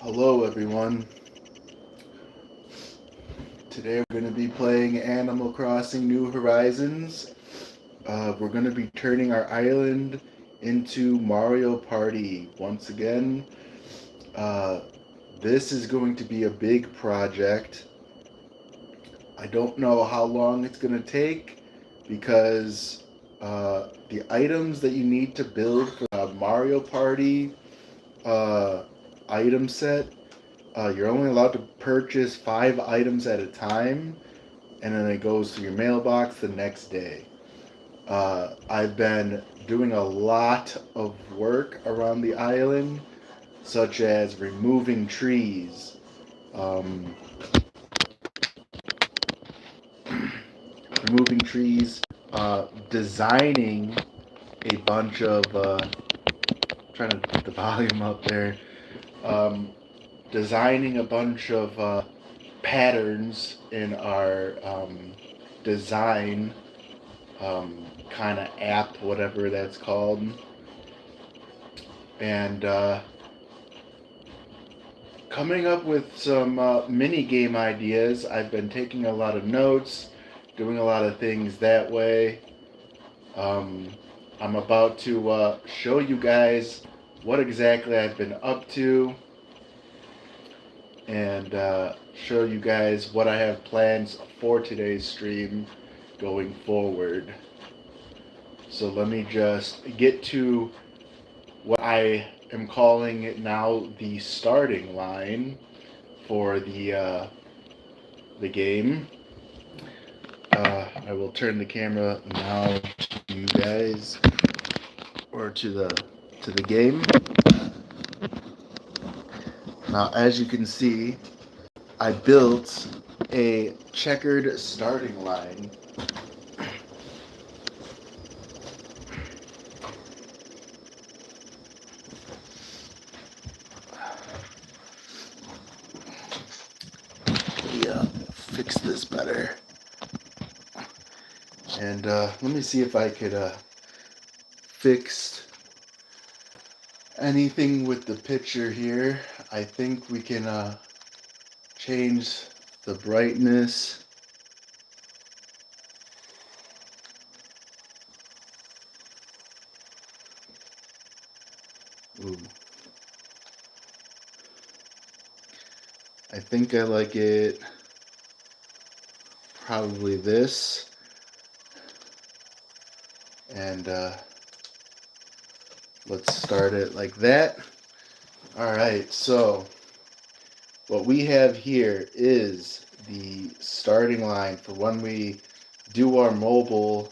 Hello everyone. Today we're going to be playing Animal Crossing New Horizons. We're going to be turning our island into Mario Party once again. Uh, this is going to be a big project. I don't know how long it's going to take because the items that you need to build for the Mario Party uh, item set, you're only allowed to purchase 5 items at a time, and then it goes to your mailbox the next day. I've been doing a lot of work around the island, such as removing trees, um, removing trees, designing a bunch of, trying to put the volume up there, um, designing a bunch of patterns in our design kind of app, whatever that's called. And coming up with some mini game ideas. I've been taking a lot of notes, doing a lot of things that way. Um, I'm about to show you guys what exactly I've been up to and show you guys what I have plans for today's stream going forward. So let me just get to what I am calling it now the starting line for the game. I will turn the camera now to you guys or to the game. Now, as you can see, I built a checkered starting line. Let me fix this better. And let me see if I could fix anything with the picture here. I think we can change the brightness. Ooh. I think I like it probably this. And let's start it like that. All right, so what we have here is the starting line for when we do our mobile,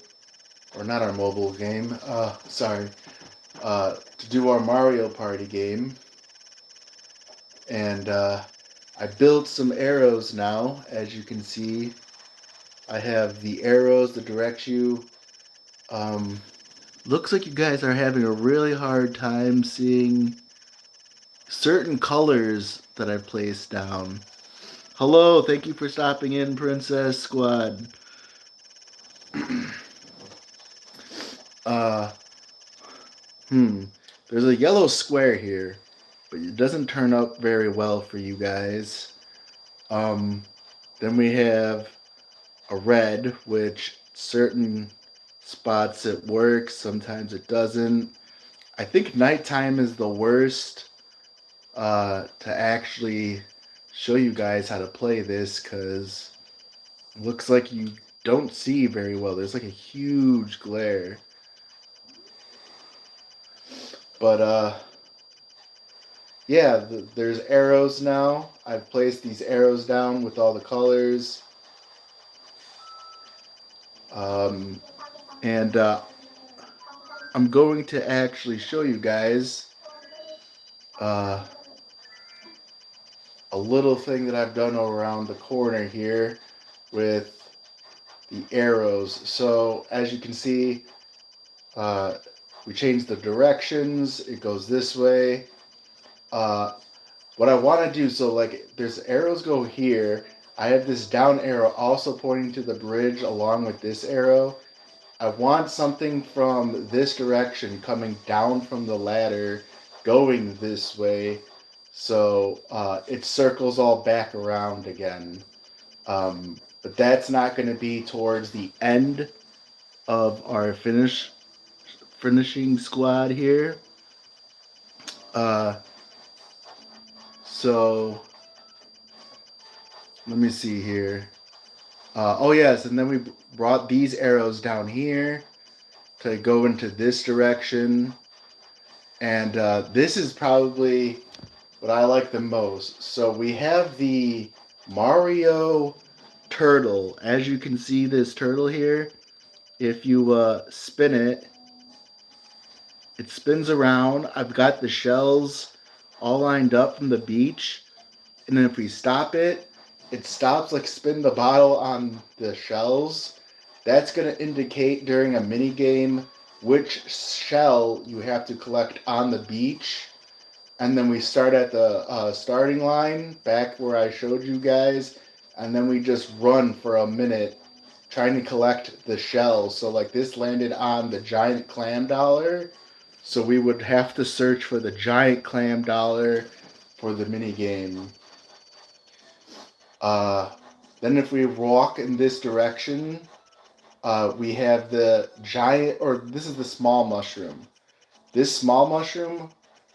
or not our mobile game, to do our Mario Party game. And I built some arrows now, as you can see. I have the arrows that direct you. Um, Looks like you guys are having a really hard time seeing certain colors that I've placed down. Hello, thank you for stopping in, Princess Squad. uh, There's a yellow square here, but it doesn't turn up very well for you guys. Then we have a red, which certain spots it works, sometimes it doesn't. I think nighttime is the worst to actually show you guys how to play this because it looks like you don't see very well. There's like a huge glare. But yeah, there's arrows now. I've placed these arrows down with all the colors. Um, and I'm going to actually show you guys uh, a little thing that I've done around the corner here with the arrows. So as you can see, uh, we changed the directions. It goes this way. Uh, what I want to do, so like there's arrows go here. I have this down arrow also pointing to the bridge along with this arrow. I want something from this direction coming down from the ladder going this way So it circles all back around again. But that's not going to be towards the end of our finishing squad here. Uh, so let me see here. Oh yes, and then we brought these arrows down here to go into this direction, and this is probably what I like the most. So we have the Mario turtle. As you can see, this turtle here, if you spin it, it spins around. I've got the shells all lined up from the beach. And then if we stop it, it stops like spin the bottle on the shells. That's going to indicate during a mini game which shell you have to collect on the beach. And then we start at the starting line, back where I showed you guys. And then we just run for a minute trying to collect the shells. So like this landed on the giant clam dollar. So we would have to search for the giant clam dollar for the mini game. Uh, then if we walk in this direction, we have the giant, or this is the small mushroom. This small mushroom,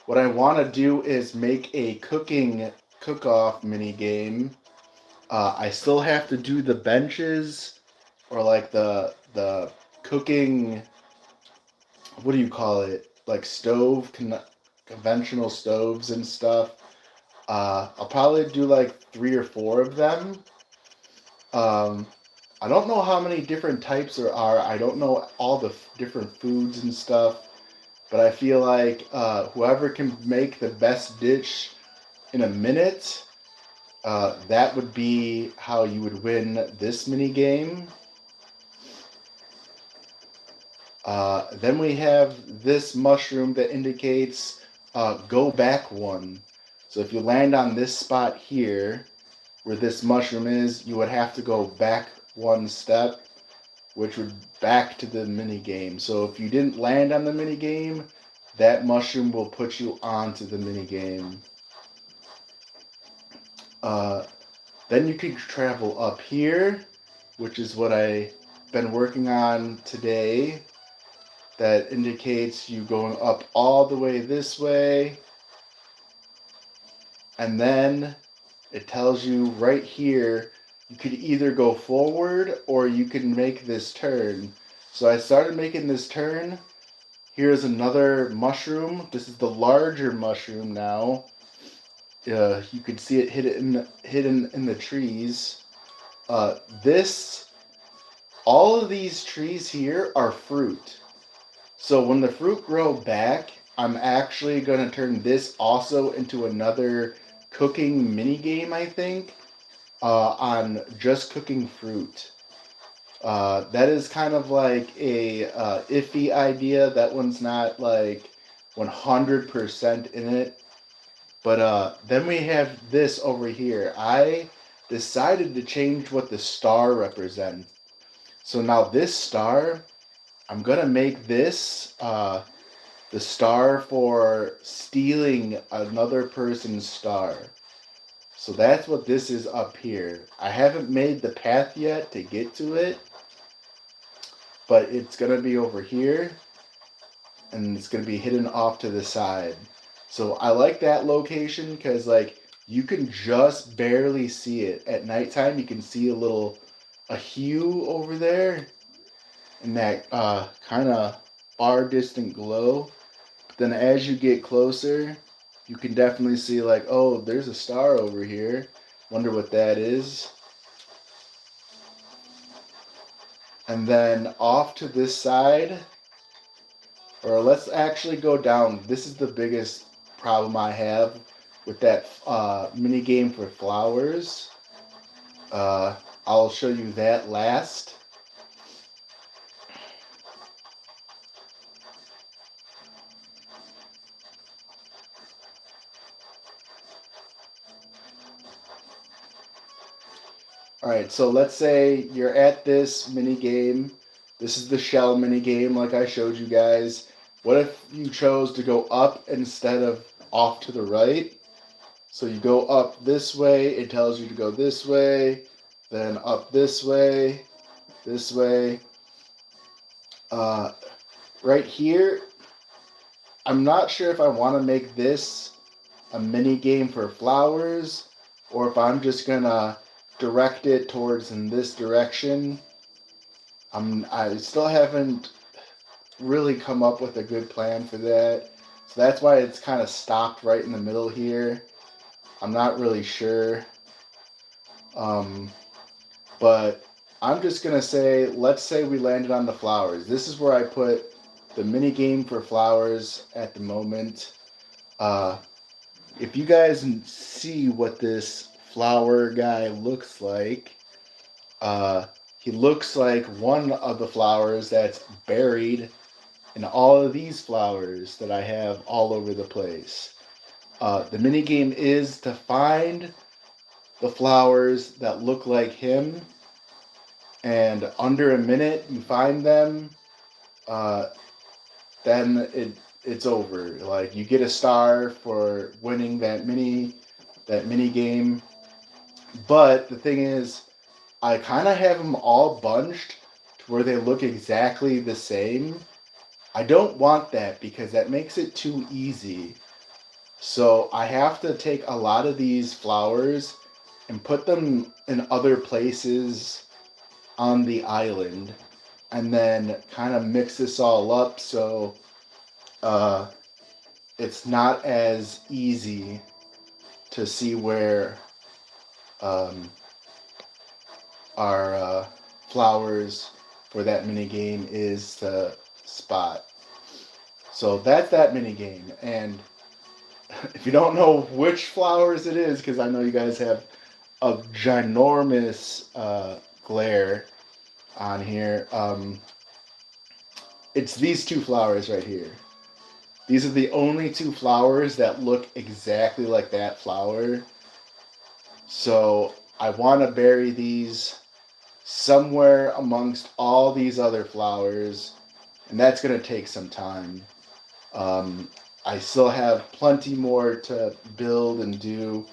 what I want to do is make a cooking cook-off mini game. I still have to do the benches, or like the cooking. What do you call it? Like conventional stoves and stuff. I'll probably do like 3 or 4 of them. Um, I don't know how many different types there are. I don't know all the different foods and stuff. But I feel like whoever can make the best dish in a minute, that would be how you would win this mini game. Then we have this mushroom that indicates go back one. So if you land on this spot here, where this mushroom is, you would have to go back one step, which would back to the mini game. So if you didn't land on the mini game, that mushroom will put you onto the mini game. Then you can travel up here, which is what I've been working on today. That indicates you going up all the way this way. And then it tells you right here, you could either go forward or you can make this turn. So I started making this turn. Here's another mushroom. This is the larger mushroom now. You can see it hidden in the trees. All of these trees here are fruit. So when the fruit grow back, I'm actually going to turn this also into another cooking mini game, I think, on just cooking fruit. That is kind of like a iffy idea. That one's not like 100% in it. But then we have this over here. I decided to change what the star represents. So now this star, I'm going to make this the star for stealing another person's star. So that's what this is up here. I haven't made the path yet to get to it, but it's going to be over here, and it's going to be hidden off to the side. So I like that location because like you can just barely see it. At nighttime, you can see a hue over there, and that kind of far distant glow. But then as you get closer, you can definitely see like, oh, there's a star over here. Wonder what that is. And then off to this side, or let's actually go down. This is the biggest problem I have with that mini game for flowers. I'll show you that last. All right, so let's say you're at this mini game. This is the shell mini game, like I showed you guys. What if you chose to go up instead of off to the right? So you go up this way, it tells you to go this way, then up this way, this way. Uh, right here, I'm not sure if I want to make this a mini game for flowers or if I'm just gonna direct it towards in this direction. I still haven't really come up with a good plan for that. So that's why it's kind of stopped right in the middle here. I'm not really sure. Um, but I'm just going to say, let's say we landed on the flowers. This is where I put the mini game for flowers at the moment. If you guys see what this flower guy looks like, he looks like one of the flowers that's buried in all of these flowers that I have all over the place. The mini game is to find the flowers that look like him, and under a minute you find them, uh, then it's over. Like you get a star for winning that mini game. But the thing is, I kind of have them all bunched to where they look exactly the same. I don't want that because that makes it too easy. So I have to take a lot of these flowers and put them in other places on the island and then kind of mix this all up so uh, it's not as easy to see where um, our flowers for that mini game is the spot. So that's that mini game. And if you don't know which flowers it is, because I know you guys have a ginormous glare on here, it's these two flowers right here. These are the only two flowers that look exactly like that flower. So I want to bury these somewhere amongst all these other flowers, and that's going to take some time. Um, I still have plenty more to build and do,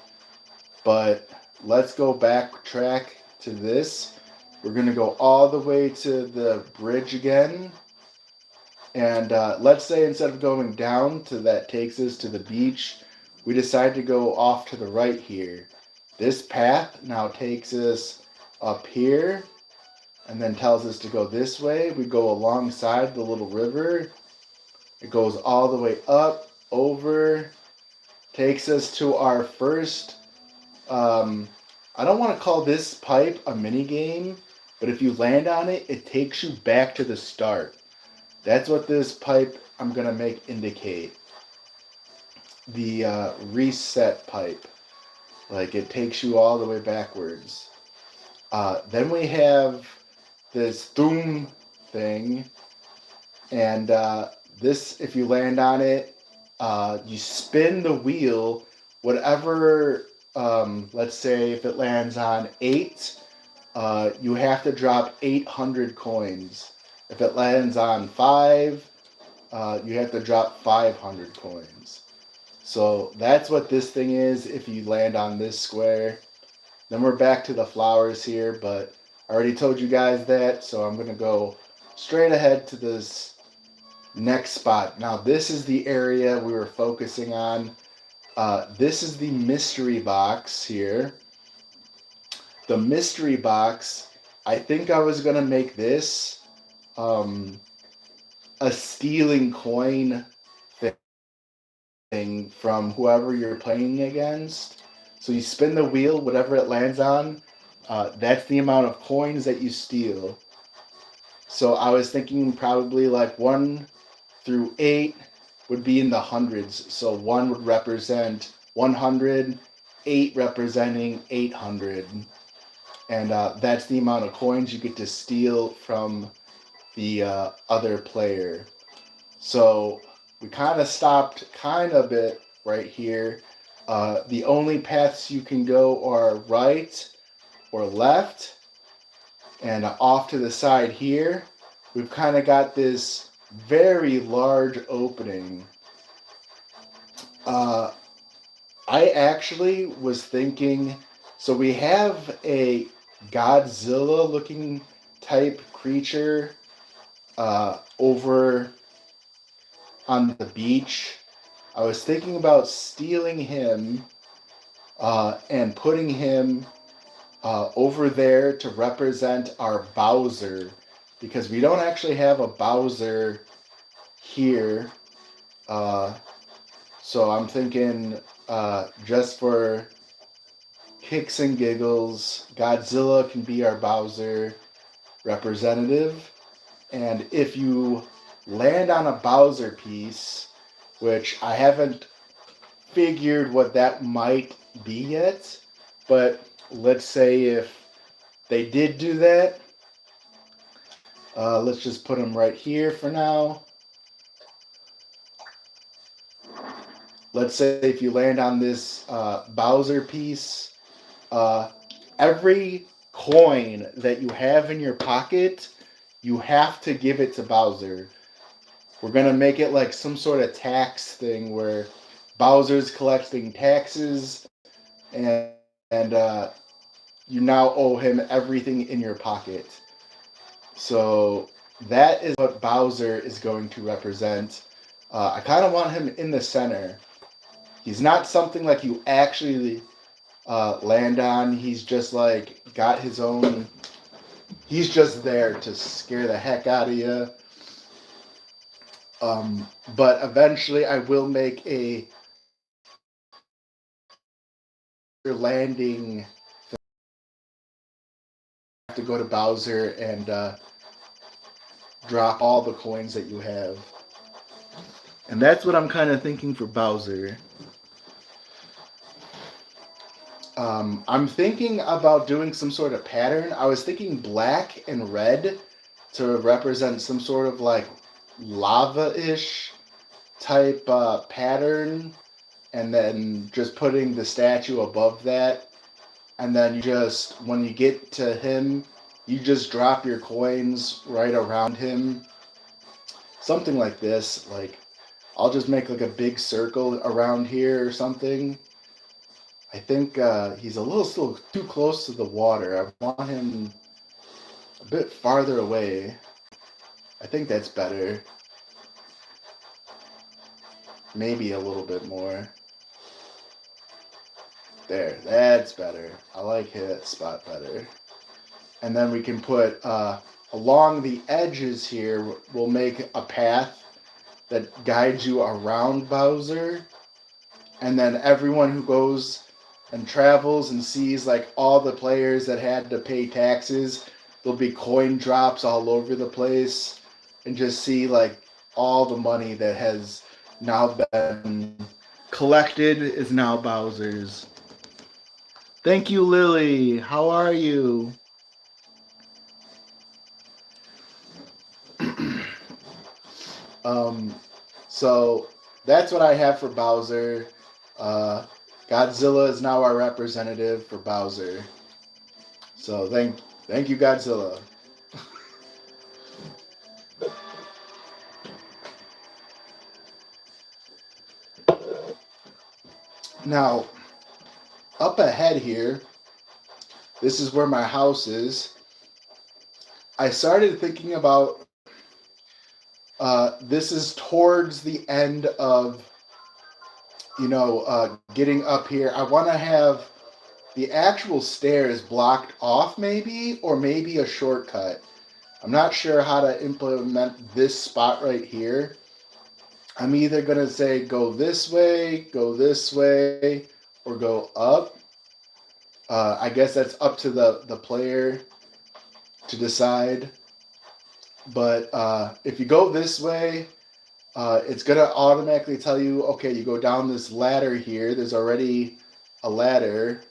but let's go backtrack to this. We're going to go all the way to the bridge again. And let's say instead of going down to that takes us to the beach, we decide to go off to the right here. This path now takes us up here and then tells us to go this way. We go alongside the little river. It goes all the way up, over, takes us to our first. I don't want to call this pipe a mini game, but if you land on it, it takes you back to the start. That's what this pipe I'm going to make indicate. The reset pipe. Like it takes you all the way backwards. Then we have this Doom thing. And this, if you land on it, you spin the wheel. Whatever, let's say if it lands on 8, you have to drop 800 coins. If it lands on 5, you have to drop 500 coins. So that's what this thing is if you land on this square. Then we're back to the flowers here, but I already told you guys that, so I'm going to go straight ahead to this next spot. Now this is the area we were focusing on. This is the mystery box here. The mystery box, I think I was going to make this a stealing coin thing from whoever you're playing against. So you spin the wheel, whatever it lands on, that's the amount of coins that you steal. So I was thinking probably like 1 through 8 would be in the hundreds. So 1 would represent 100, 8 representing 800. And that's the amount of coins you get to steal from the other player. So we kind of stopped kind of bit right here. The only paths you can go are right or left. And off to the side here, we've kind of got this very large opening. I actually was thinking, so we have a Godzilla looking type creature over on the beach. I was thinking about stealing him and putting him over there to represent our Bowser because we don't actually have a Bowser here. Uh, so I'm thinking just for kicks and giggles, Godzilla can be our Bowser representative. And if you land on a Bowser piece, which I haven't figured what that might be yet, but let's say if they did do that, let's just put them right here for now. Let's say if you land on this Bowser piece, uh, every coin that you have in your pocket, you have to give it to Bowser. We're gonna make it like some sort of tax thing where Bowser's collecting taxes, and and you now owe him everything in your pocket. So that is what Bowser is going to represent. I kind of want him in the center. He's not something like you actually land on. He's just like got his own. He's just there to scare the heck out of you. But eventually, I will make a landing. To go to Bowser and drop all the coins that you have. And that's what I'm kind of thinking for Bowser. I'm thinking about doing some sort of pattern. I was thinking black and red to represent some sort of like lava-ish type pattern, and then just putting the statue above that. And then you just, when you get to him, you just drop your coins right around him. Something like this. Like, I'll just make like a big circle around here or something. I think he's a little still too close to the water. I want him a bit farther away. I think that's better. Maybe a little bit more. There, that's better. I like that spot better. And then we can put along the edges here, we'll make a path that guides you around Bowser. And then everyone who goes and travels and sees like all the players that had to pay taxes, there'll be coin drops all over the place, and just see like all the money that has now been collected is now Bowser's. Thank you, Lily. How are you? um, so that's what I have for Bowser. Uh, Godzilla is now our representative for Bowser. So thank you, Godzilla. Now, up ahead here, this is where my house is. I started thinking about this is towards the end of, getting up here. I want to have the actual stairs blocked off, maybe, or maybe a shortcut. I'm not sure how to implement this spot right here. I'm either going to say go this way, or go up. I guess that's up to the player to decide. But if you go this way, it's going to automatically tell you, okay, you go down this ladder here. There's already a ladder.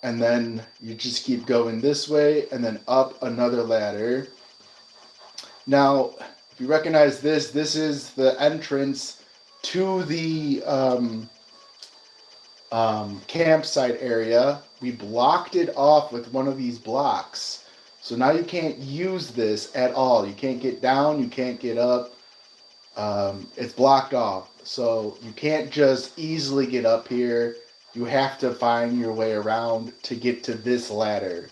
And then you just keep going this way and then up another ladder. Now, if you recognize this, this is the entrance to the campsite area. We blocked it off with one of these blocks. So now you can't use this at all. You can't get down, you can't get up. it's blocked off. So you can't just easily get up here. You have to find your way around to get to this ladder.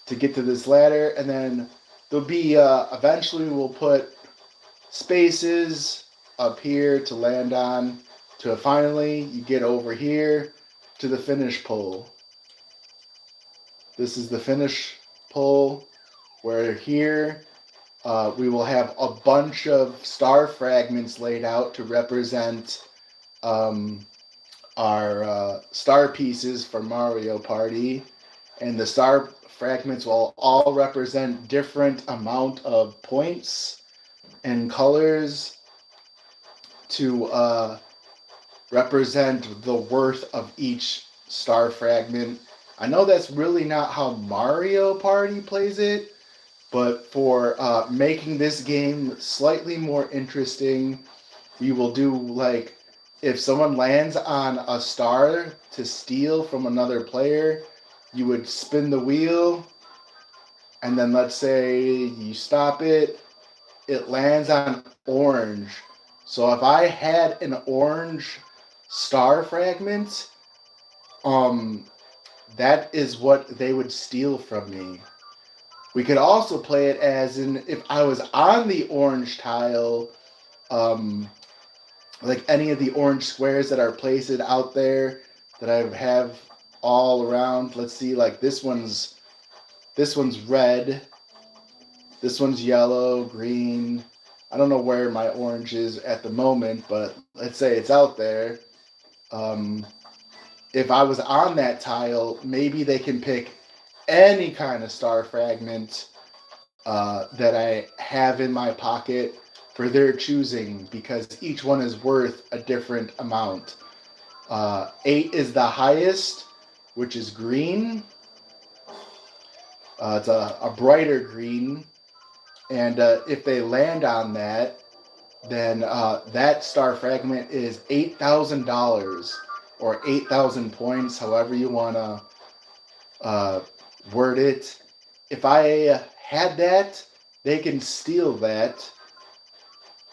And then there'll be eventually we'll put spaces up here to land on. To finally you get over here to the finish pole. This is the finish pole where here we will have a bunch of star fragments laid out to represent um, our star pieces for Mario Party. And the star fragments will all represent different amount of points and colors to represent the worth of each star fragment. I know that's really not how Mario Party plays it, but for making this game slightly more interesting, we will do like if someone lands on a star to steal from another player, you would spin the wheel, and then let's say you stop it, it lands on orange. So if I had an orange star fragment, um, that is what they would steal from me. We could also play it as in if I was on the orange tile, um, like any of the orange squares that are placed out there that I have all around. Let's see, like this one's red, this one's yellow, green. I don't know where my orange is at the moment, but let's say it's out there. Um, if I was on that tile, maybe they can pick any kind of star fragment that I have in my pocket for their choosing because each one is worth a different amount. 8 is the highest, which is green. It's a brighter green. And if they land on that, then that star fragment is $8,000 or 8,000 points, however you want to word it. If I had that, they can steal that,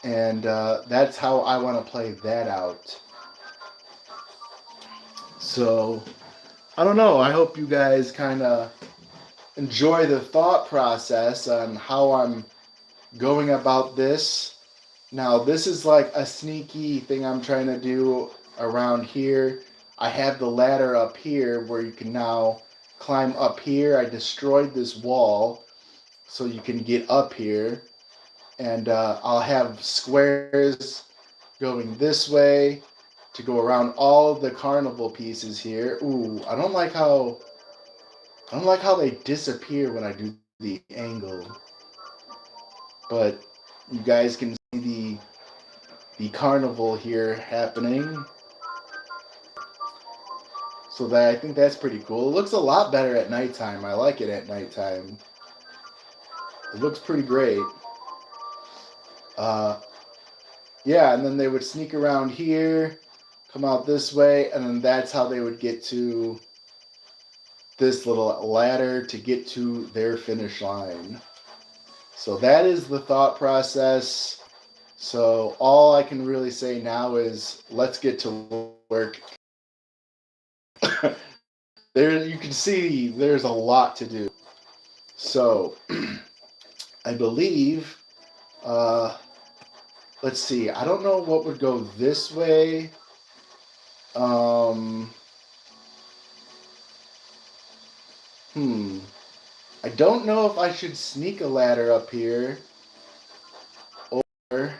and that's how I want to play that out. So, I don't know. I hope you guys kind of enjoy the thought process on how I'm going about this. Now, this is like a sneaky thing I'm trying to do around here. I have the ladder up here where you can now climb up here. I destroyed this wall so you can get up here. And I'll have squares going this way to go around all of the carnival pieces here. Ooh, I don't like how they disappear when I do the angle. But you guys can see the carnival here happening. So that I think that's pretty cool. It looks a lot better at nighttime. I like it at nighttime. It looks pretty great. Uh, yeah, and then they would sneak around here, come out this way, and then that's how they would get to this little ladder to get to their finish line. So that is the thought process. So all I can really say now is let's get to work. There you can see there's a lot to do. So I believe let's see. I don't know what would go this way. Um hmm. I don't know if I should sneak a ladder up here or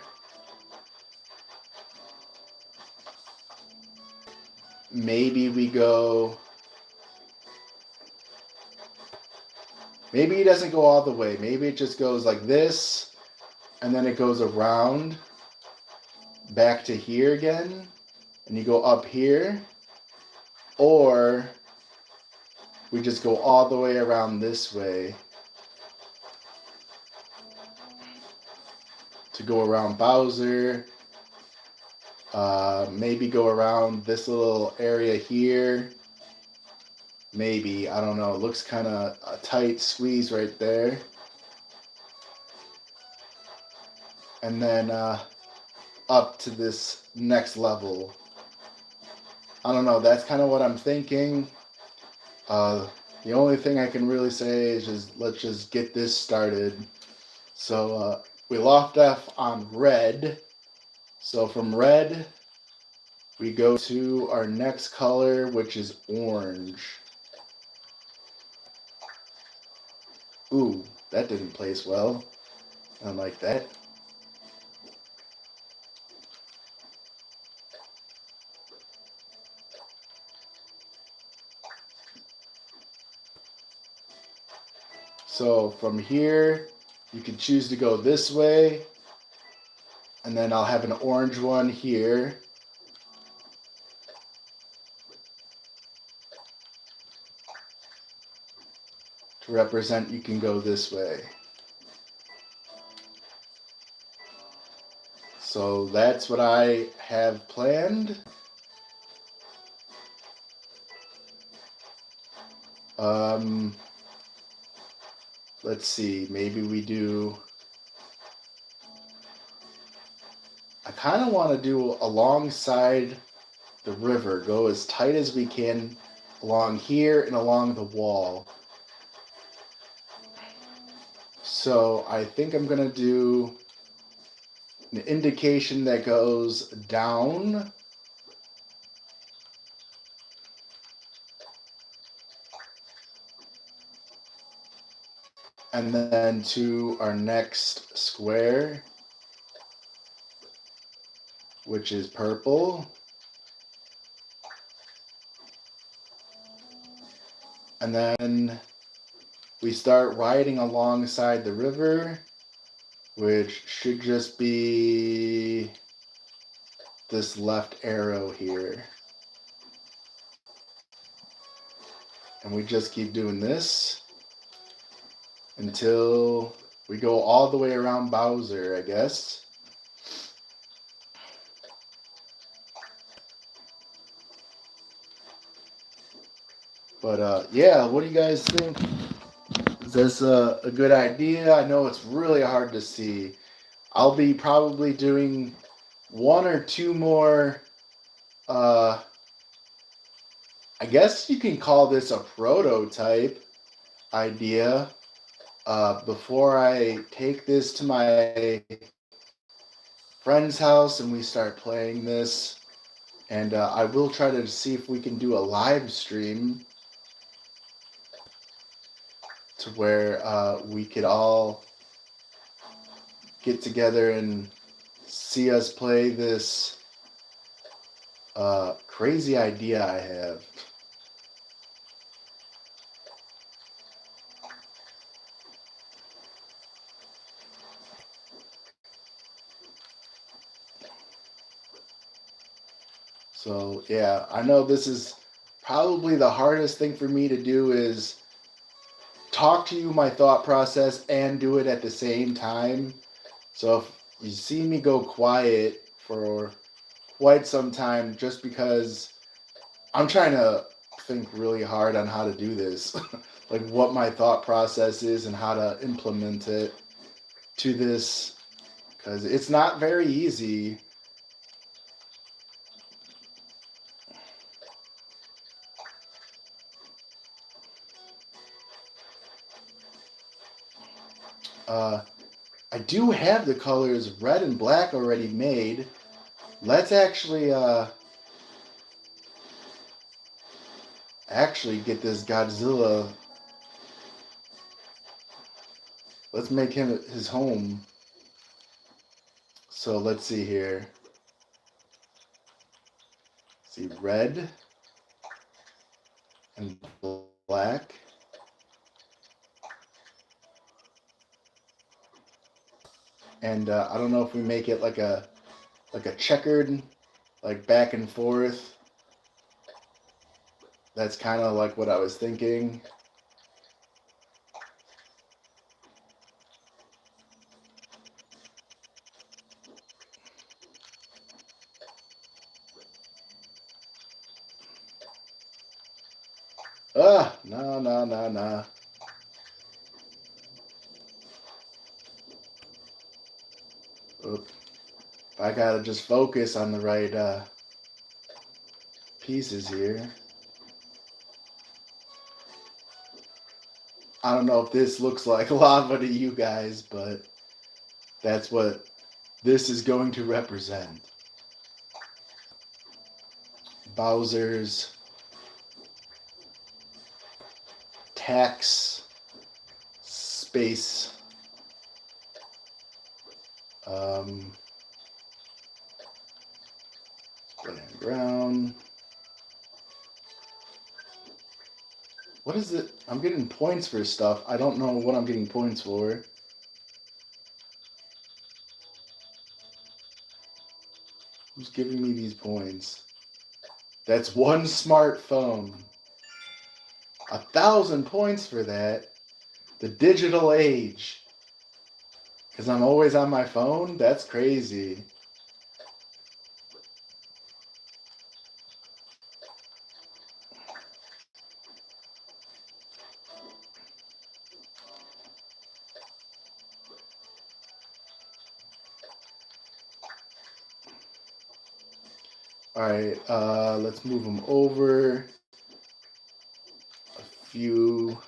maybe we go. Maybe it doesn't go all the way. Maybe it just goes like this and then it goes around back to here again and you go up here, or we just go all the way around this way to go around Bowser. Maybe go around this little area here. Maybe, I don't know. It looks kind of a tight squeeze right there. and then up to this next level. I don't know, that's kind of what I'm thinking. The only thing I can really say is just let's just get this started. So we left off on red. So from red, we go to our next color, which is orange. Ooh, that didn't place well. I don't like that. So from here, you can choose to go this way, and then I'll have an orange one here. To represent, you can go this way. So that's what I have planned. Let's see, maybe we do, I kind of want to do alongside the river, go as tight as we can along here and along the wall. So I think I'm going to do an indication that goes down and then to our next square, which is purple. And then we start riding alongside the river, which should just be this left arrow here. And we just keep doing this until we go all the way around Bowser, I guess. But yeah, what do you guys think? Is this a good idea? I know it's really hard to see. I'll be probably doing one or two more, I guess you can call this a prototype idea, before I take this to my friend's house and we start playing this. And I will try to see if we can do a live stream to where we could all get together and see us play this crazy idea I have. So yeah, I know this is probably the hardest thing for me to do is talk to you my thought process and do it at the same time. So if you see me go quiet for quite some time just because I'm trying to think really hard on how to do this, like what my thought process is and how to implement it to this, because it's not very easy. Uh, I do have the colors red and black already made. Let's actually get this Godzilla. Let's make him his home. So let's see here. See, red and black. And I don't know if we make it like a checkered, like back and forth. That's kind of like what I was thinking. No, no, no, no. Oop. I gotta just focus on the right pieces here. I don't know if this looks like lava to you guys, but that's what this is going to represent. Bowser's tax space playing ground. What is it? I'm getting points for stuff. I don't know what I'm getting points for. Who's giving me these points? That's one smartphone. 1,000 points for that. The digital age. Because I'm always on my phone? That's crazy. Alright, let's move them over a few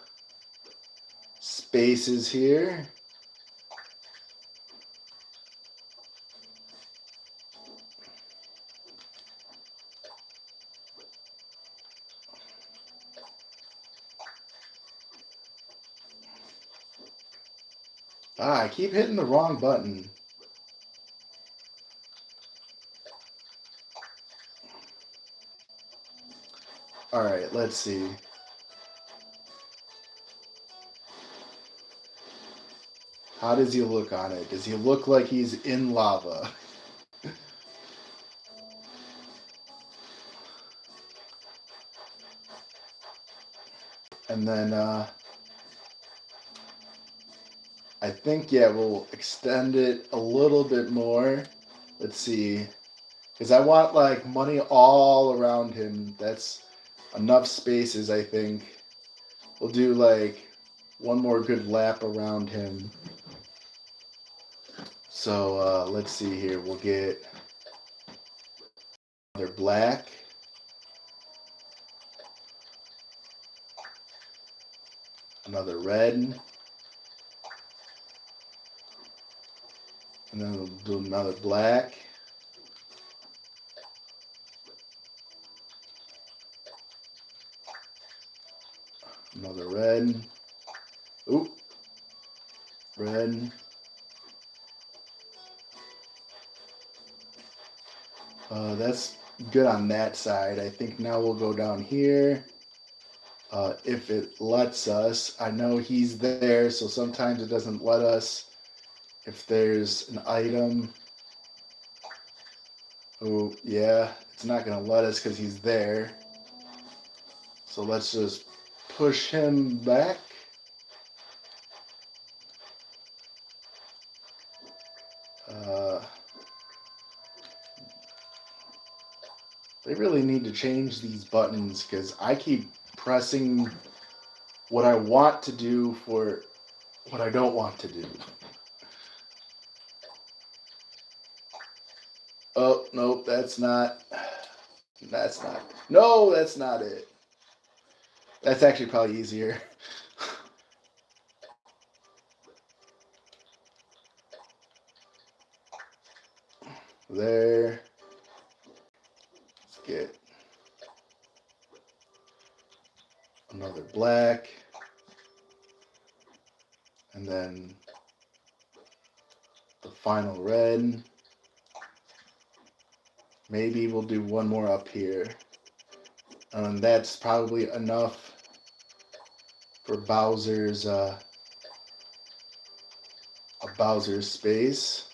spaces here. I keep hitting the wrong button. Alright, let's see. How does he look on it? Does he look like he's in lava? And then I think, yeah, we'll extend it a little bit more. Let's see. Because I want like money all around him. That's enough spaces, I think. We'll do like one more good lap around him. So let's see here. We'll get another black. Another red. And then we'll do another black. Another red. Oop. Red. That's good on that side. I think now we'll go down here. If it lets us. I know he's there, so sometimes it doesn't let us. If there's an item. Oh, yeah. It's not going to let us because he's there. So let's just push him back. They really need to change these buttons because I keep pressing what I want to do for what I don't want to do. Oh, nope, that's not. No, that's not it. That's actually probably easier. There. Let's get another black. And then the final red. Maybe we'll do one more up here. And that's probably enough for Bowser's Bowser's space.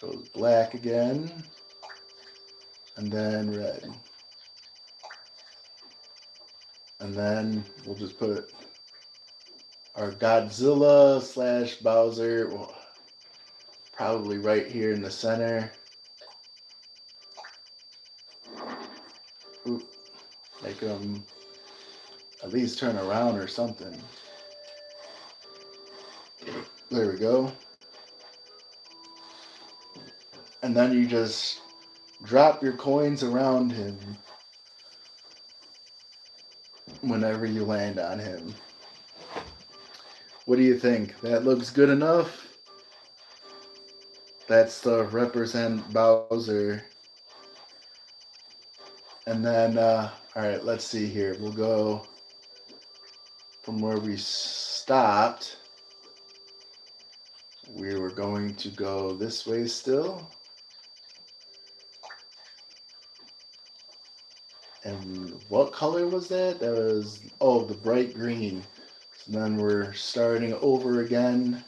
Goes black again. And then red. And then we'll just put our Godzilla slash Bowser, well, probably right here in the center. Oop, make them at least turn around or something. There we go. And then you just drop your coins around him whenever you land on him. What do you think? That looks good enough? That's to represent Bowser. And then, alright, let's see here. We'll go from where we stopped. We were going to go this way still. And what color was that? That was, oh, the bright green. So then we're starting over again.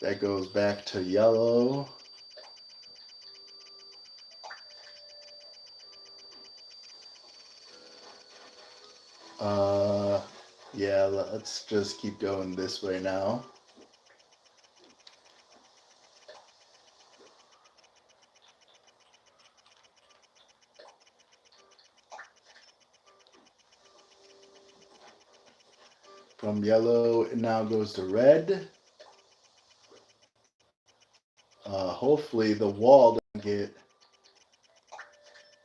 That goes back to yellow. Yeah, let's just keep going this way now. From yellow, it now goes to red. Hopefully the wall doesn't get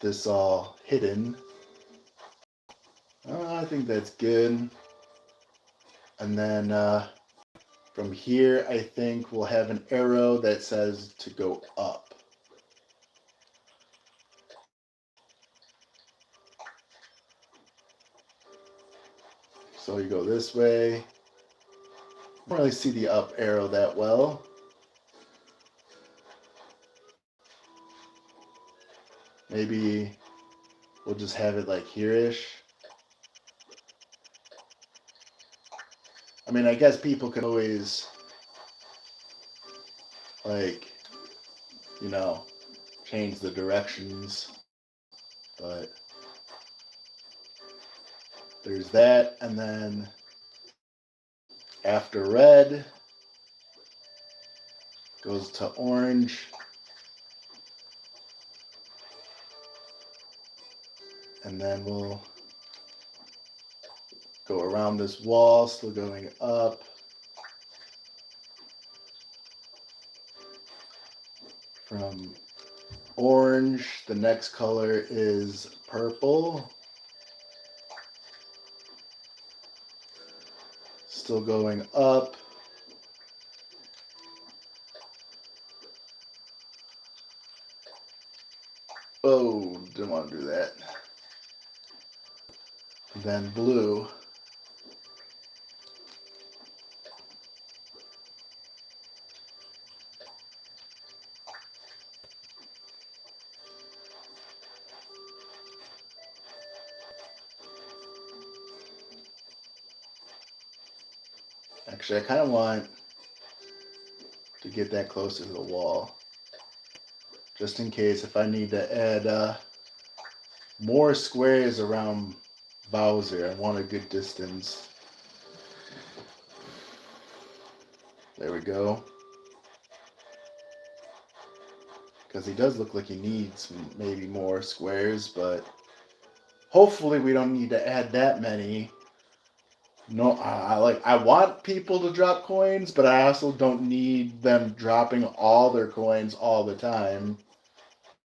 this all hidden. I think that's good. And then from here, I think we'll have an arrow that says to go up. So you go this way. Don't really see the up arrow that well. Maybe we'll just have it like here-ish. I mean, I guess people can always, like, you know, change the directions. But there's that, and then after red goes to orange. And then we'll go around this wall, still going up. From orange, the next color is purple. Still going up. Oh, didn't want to do that. Then blue. Actually, I kind of want to get that closer to the wall. Just in case if I need to add more squares around Bowser. I want a good distance. There we go. Because he does look like he needs maybe more squares, but hopefully we don't need to add that many. No, I want people to drop coins, but I also don't need them dropping all their coins all the time.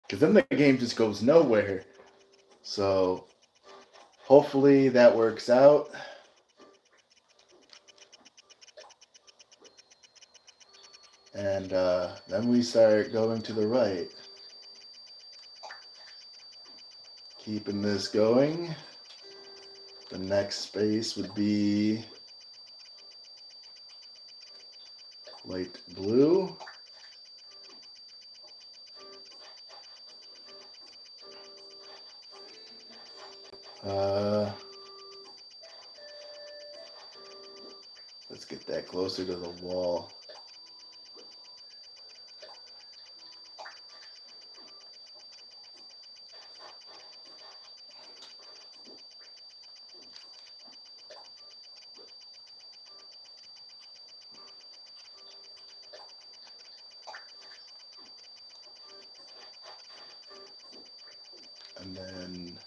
Because then the game just goes nowhere. So hopefully that works out. And then we start going to the right. Keeping this going. The next space would be light blue. Let's get that closer to the wall. And then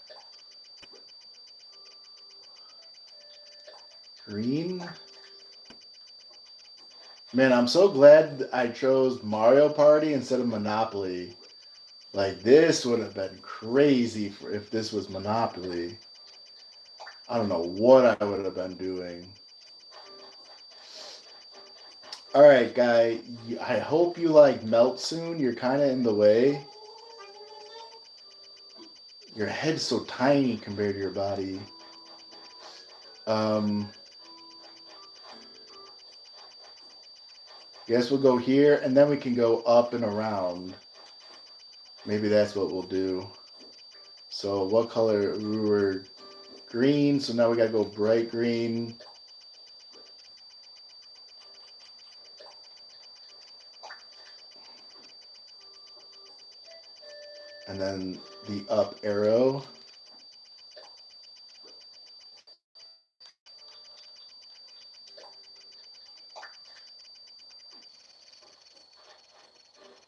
green. Man, I'm so glad I chose Mario Party instead of Monopoly. Like, this would have been crazy if this was Monopoly. I don't know what I would have been doing. All right, guy. I hope you like melt soon. You're kind of in the way. Your head's so tiny compared to your body. Guess we'll go here, and then we can go up and around. Maybe that's what we'll do. So what color? We were green, so now we gotta go bright green. And then the up arrow.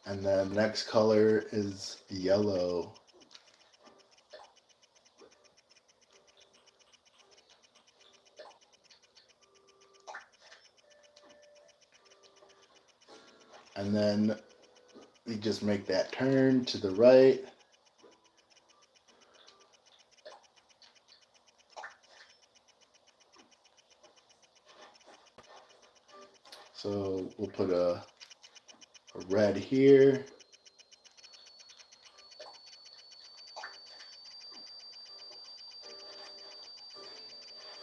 And then the next color is yellow. And then we just make that turn to the right. So we'll put a red here.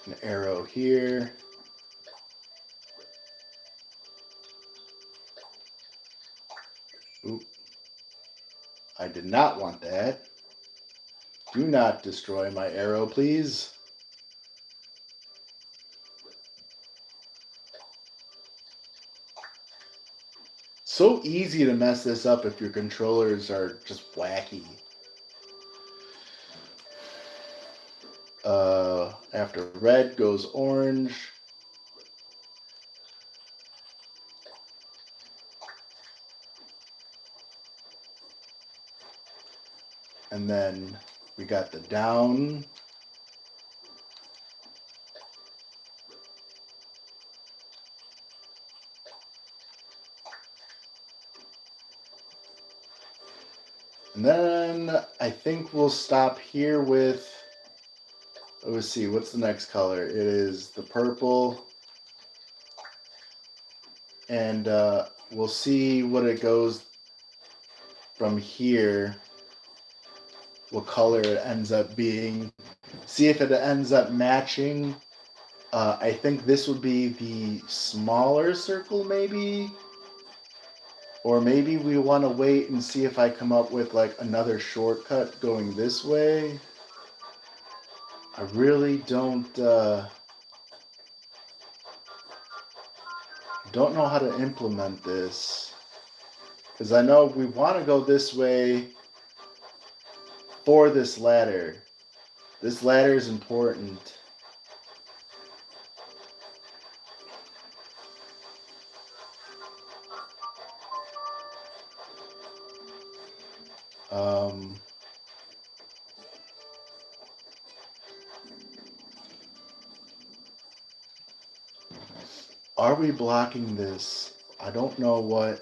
An arrow here. Oop. I did not want that. Do not destroy my arrow, please. So easy to mess this up if your controllers are just wacky. After red goes orange. And then we got the down. And then I think we'll stop here with, let's see, what's the next color? It is the purple. And we'll see what it goes from here, what color it ends up being. See if it ends up matching. I think this would be the smaller circle, maybe. Or maybe we want to wait and see if I come up with like another shortcut going this way. I really don't know how to implement this. Because I know we want to go this way for this ladder. This ladder is important. Are we blocking this? I don't know what.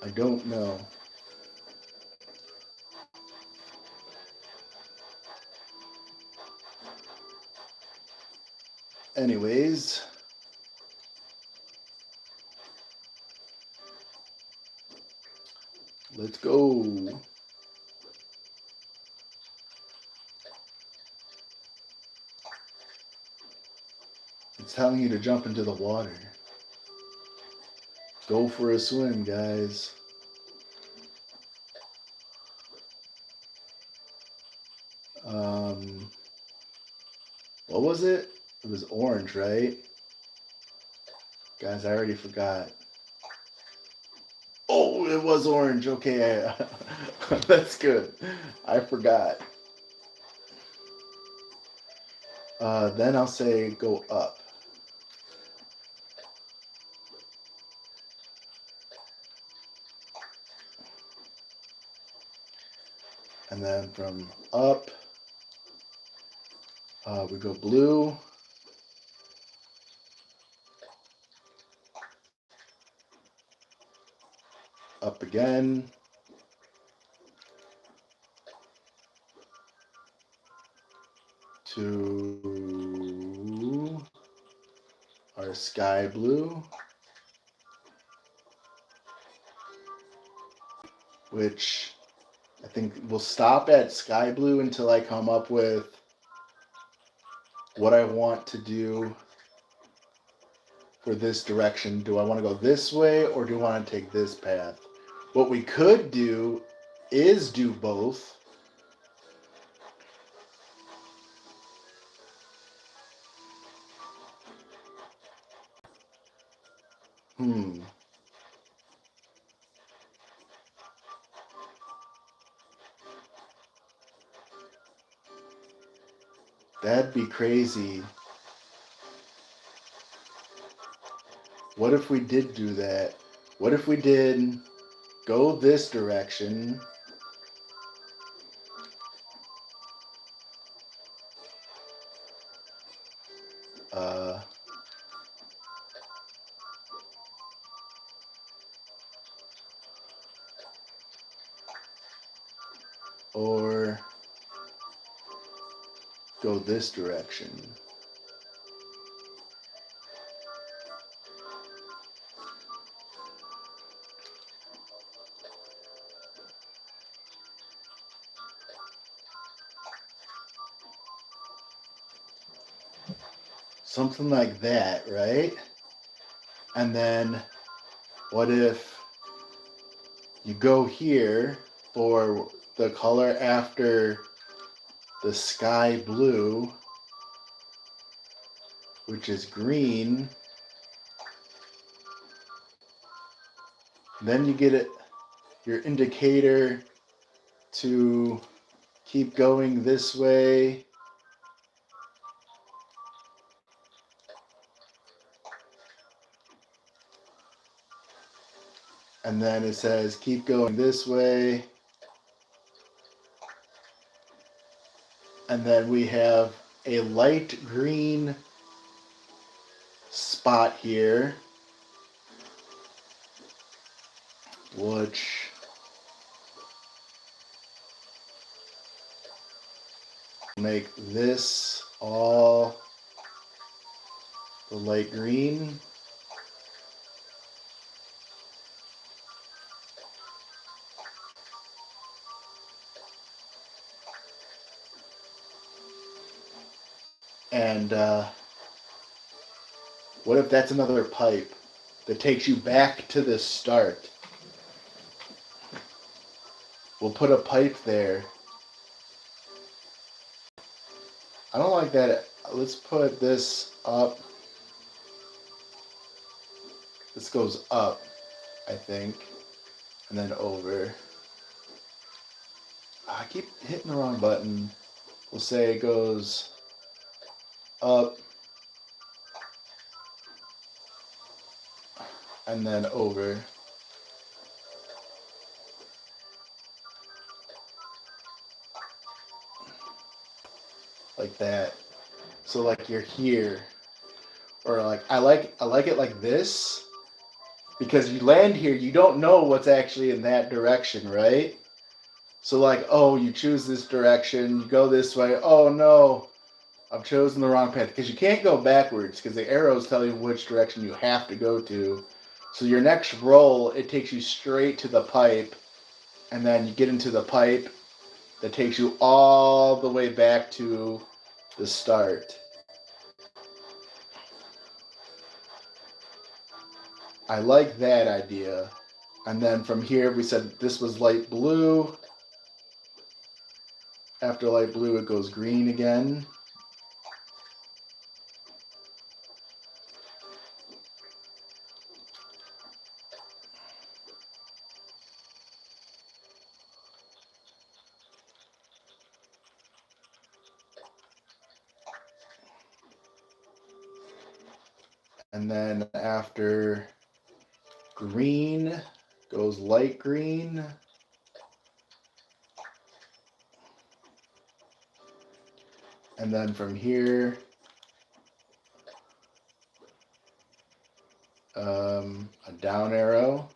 I don't know. Anyways. Let's go. It's telling you to jump into the water. Go for a swim, guys. What was it? It was orange, right? Guys, I already forgot. Oh, it was orange. Okay, that's good. I forgot. Then I'll say go up. And then from up, we go blue. Up again. To our sky blue, which I think we'll stop at sky blue until I come up with what I want to do for this direction. Do I want to go this way or do I want to take this path? What we could do is do both. That'd be crazy. What if we did do that? What if we did go this direction? Uh, or go this direction. Something like that, right? And then what if you go here for the color after the sky blue, which is green. Then you get it, your indicator to keep going this way. And then it says keep going this way. And then we have a light green spot here, which make this all the light green. And what if that's another pipe that takes you back to the start? We'll put a pipe there. I don't like that. Let's put this up. This goes up, I think, and then over. I keep hitting the wrong button. We'll say it goes up and then over. Like that. So like you're here. Or like I like it like this. Because you land here, you don't know what's actually in that direction, right? So like, oh, you choose this direction, you go this way. Oh no, I've chosen the wrong path. Because you can't go backwards because the arrows tell you which direction you have to go to. So your next roll, it takes you straight to the pipe, and then you get into the pipe that takes you all the way back to the start. I like that idea. And then from here, we said this was light blue. After light blue, it goes green again. And then after green goes light green. And then from here, a down arrow.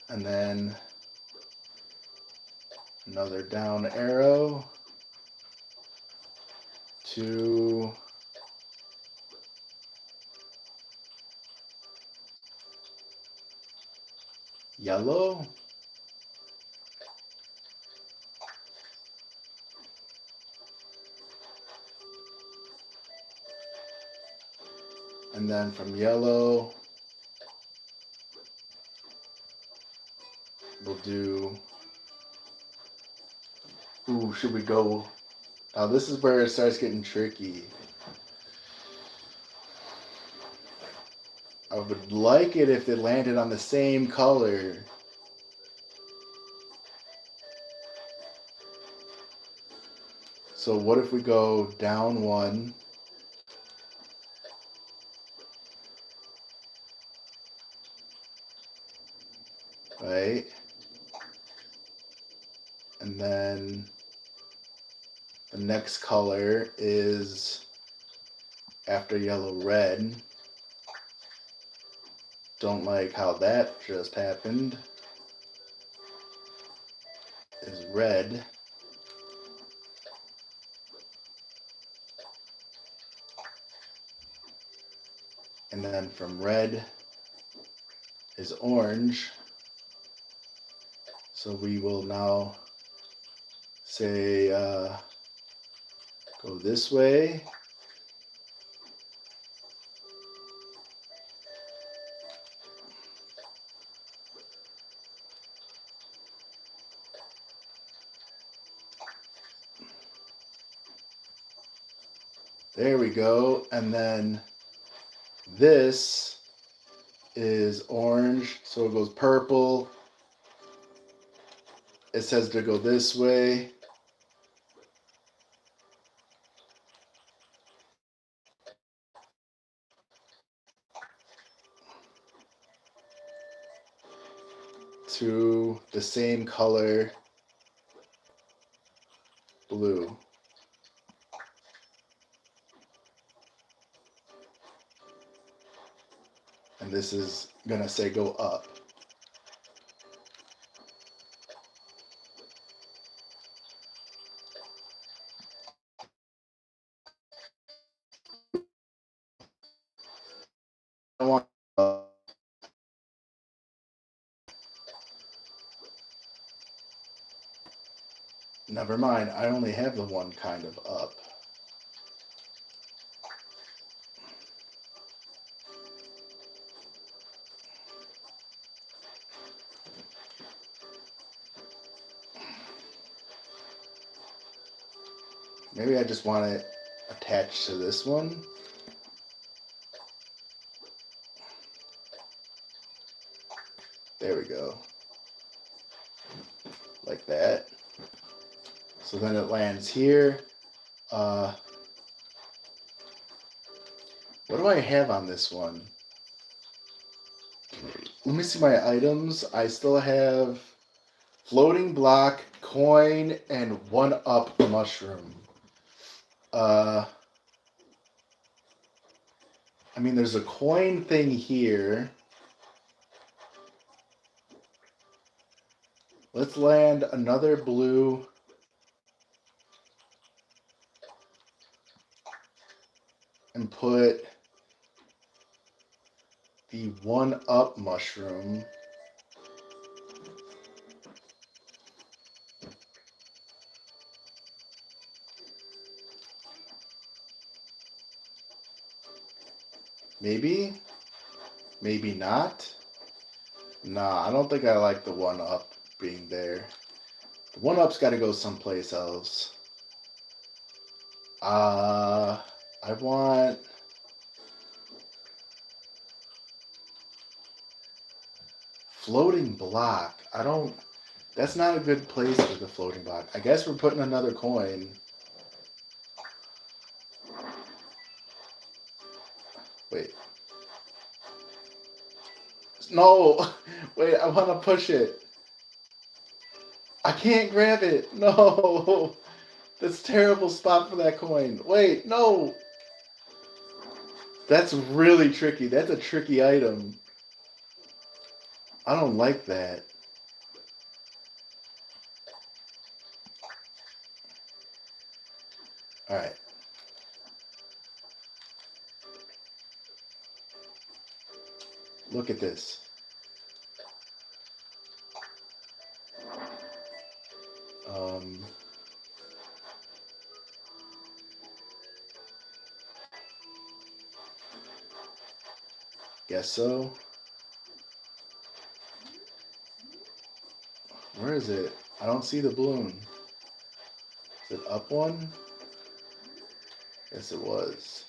And then another down arrow to yellow. And then from yellow, we'll do, ooh, should we go, now this is where it starts getting tricky. I would like it if it landed on the same color. So what if we go down one, right? And then the next color is after yellow, red. Don't like how that just happened. Is red. And then from red is orange. So we will now say go this way. There we go. And then this is orange, so it goes purple. It says to go this way. To the same color, blue. And this is gonna say go up. I want never mind, I only have the one kind of up. Maybe I just want it attached to this one. There we go. Like that. So then it lands here. What do I have on this one? Let me see my items. I still have floating block, coin, and 1-up mushroom. I mean, there's a coin thing here. Let's land another blue. And put the 1-up mushroom. Maybe? Maybe not? Nah, I don't think I like the 1-up being there. The 1-up's got to go someplace else. I want... floating block. I don't... That's not a good place for the floating block. I guess we're putting another coin. Wait. No. Wait, I want to push it. I can't grab it. No. That's a terrible spot for that coin. Wait, no. That's really tricky. That's a tricky item. I don't like that. All right. Look at this. Um, guess so. Where is it? I don't see the balloon. Is it up one? Yes, it was.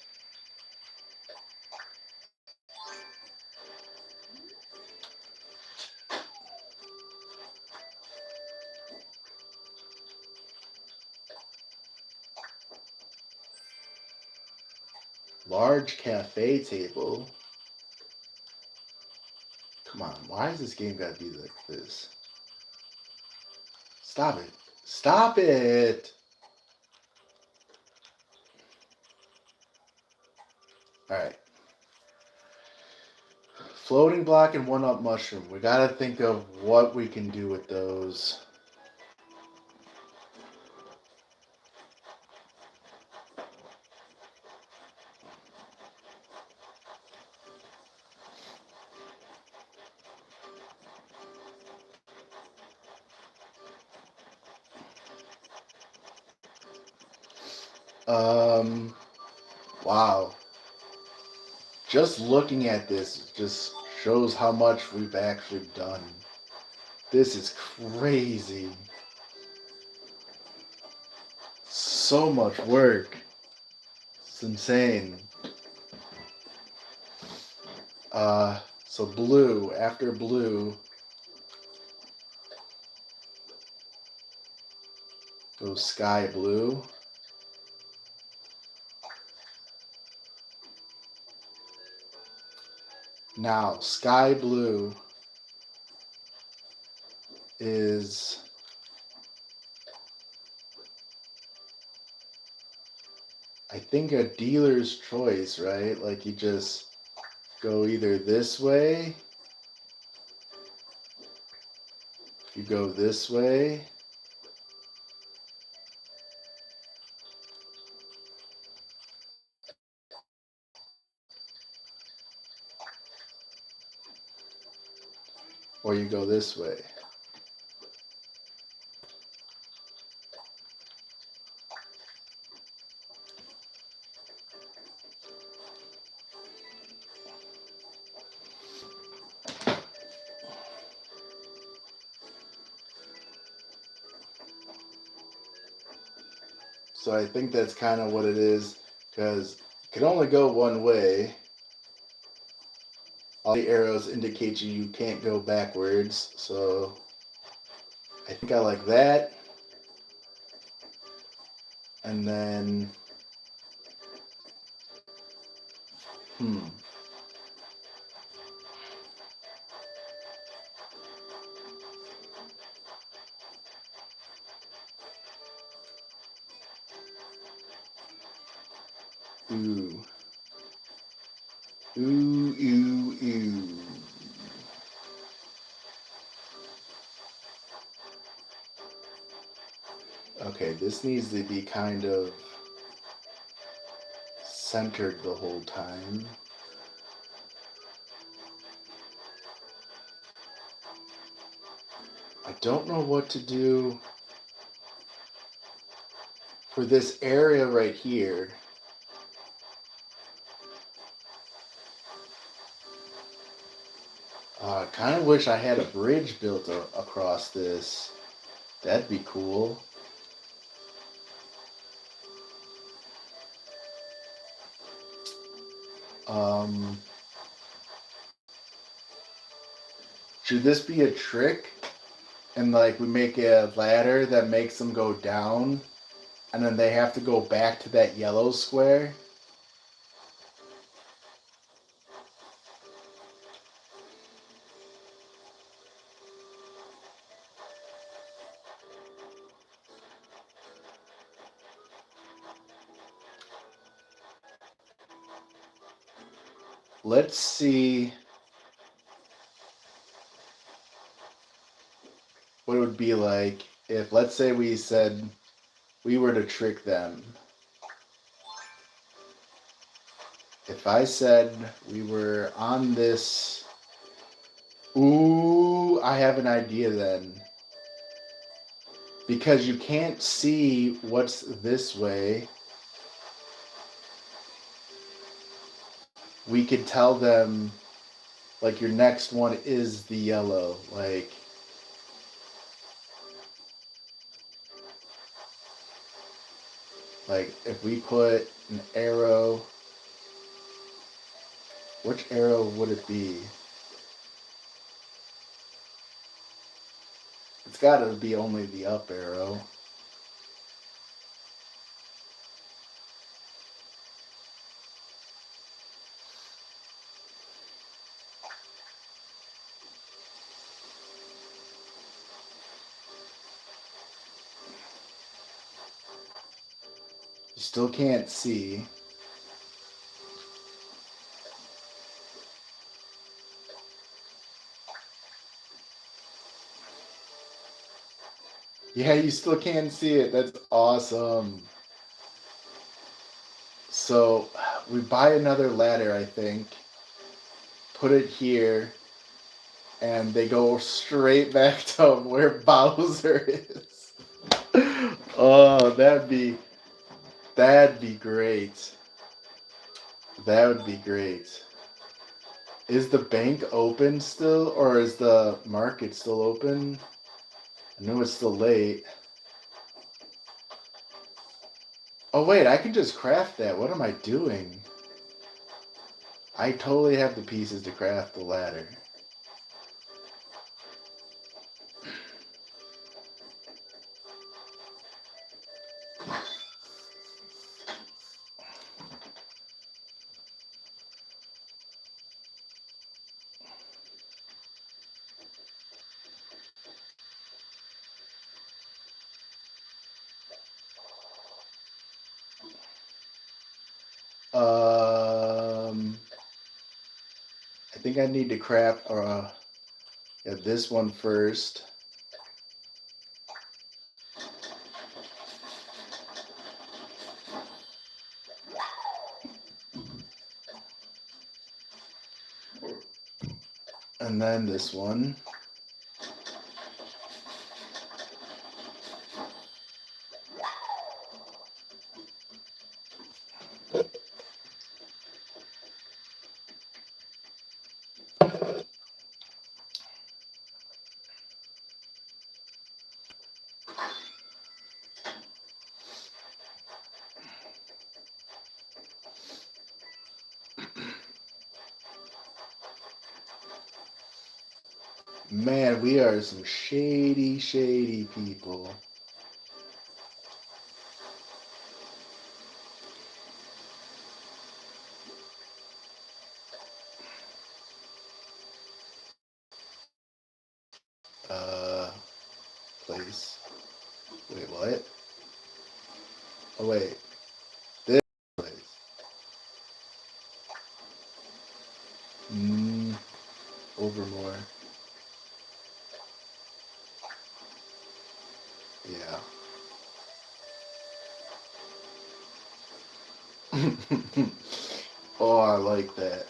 Large cafe table. Come on, why is this game gotta be like this? Stop it. Stop it! Alright. Floating block and one-up mushroom. We gotta think of what we can do with those. Wow. Just looking at this just shows how much we've actually done. This is crazy. So much work. It's insane. So blue, after blue, goes sky blue. Now, sky blue is I think a dealer's choice, right? Like you just go either this way, you go this way, or you go this way. So I think that's kind of what it is, because it can only go one way. All the arrows indicate you can't go backwards, so I think I like that. And then, hmm. Ooh. Ooh, ooh, ooh. Okay, this needs to be kind of centered the whole time. I don't know what to do for this area right here. I kind of wish I had a bridge built across this. That'd be cool. Um, should this be a trick? And like we make a ladder that makes them go down, and then they have to go back to that yellow square? let's see what it would be like if, let's say, we said we were to trick them. If I said we were on this. Ooh, I have an idea then. Because you can't see what's this way, we could tell them, like, your next one is the yellow. Like if we put an arrow, which arrow would it be? It's got to be only the up arrow. You still can't see. Yeah, you still can't see it. That's awesome. So we buy another ladder, I think. Put it here. And they go straight back to where Bowser is. Oh, that'd be great. That would be great. Is the bank open still, or is the market still open? I know it's still late. Oh wait, I can just craft that. What am I doing? I totally have the pieces to craft the ladder. I think I need to craft this one first. And then this one. Man, we are some shady, shady people. Place. Wait, what? Oh, wait. This place. Overmore. Yeah. Oh, I like that.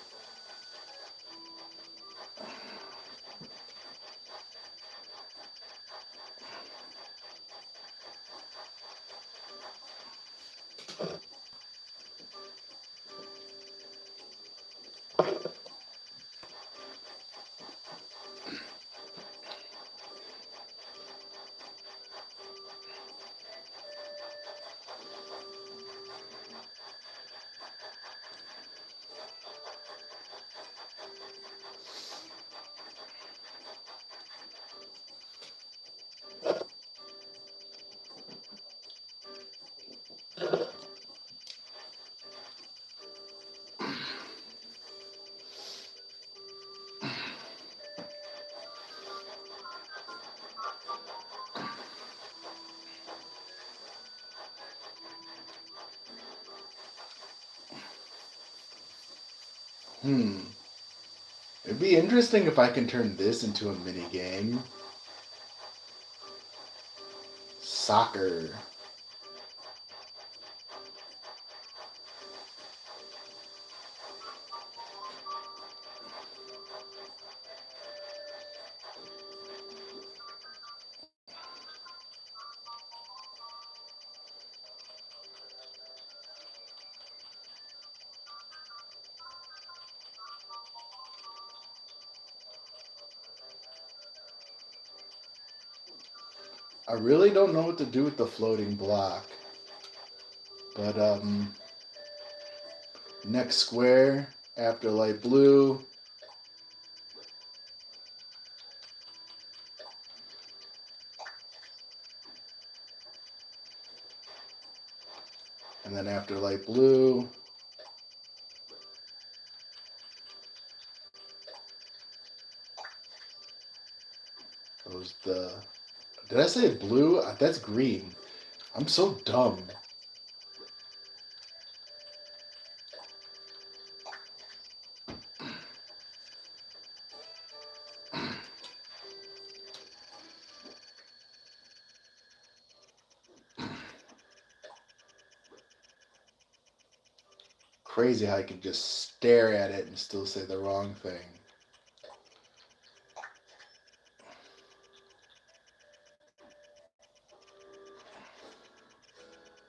It'd be interesting if I can turn this into a mini game. Soccer. I really don't know what to do with the floating block. But next square after light blue. And then after light blue. Goes the... Did I say blue? That's green. I'm so dumb. Crazy how I can just stare at it and still say the wrong thing.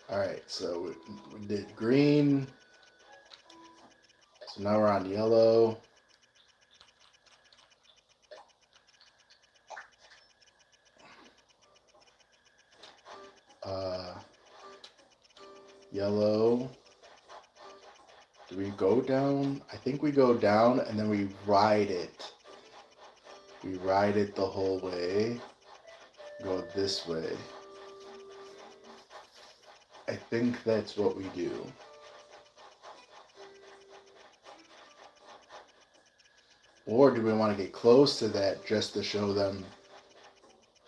Alright, so we did green. So now we're on yellow. Yellow. Do we go down? I think we go down and then we ride it. We ride it the whole way. Go this way. I think that's what we do. Or do we want to get close to that just to show them?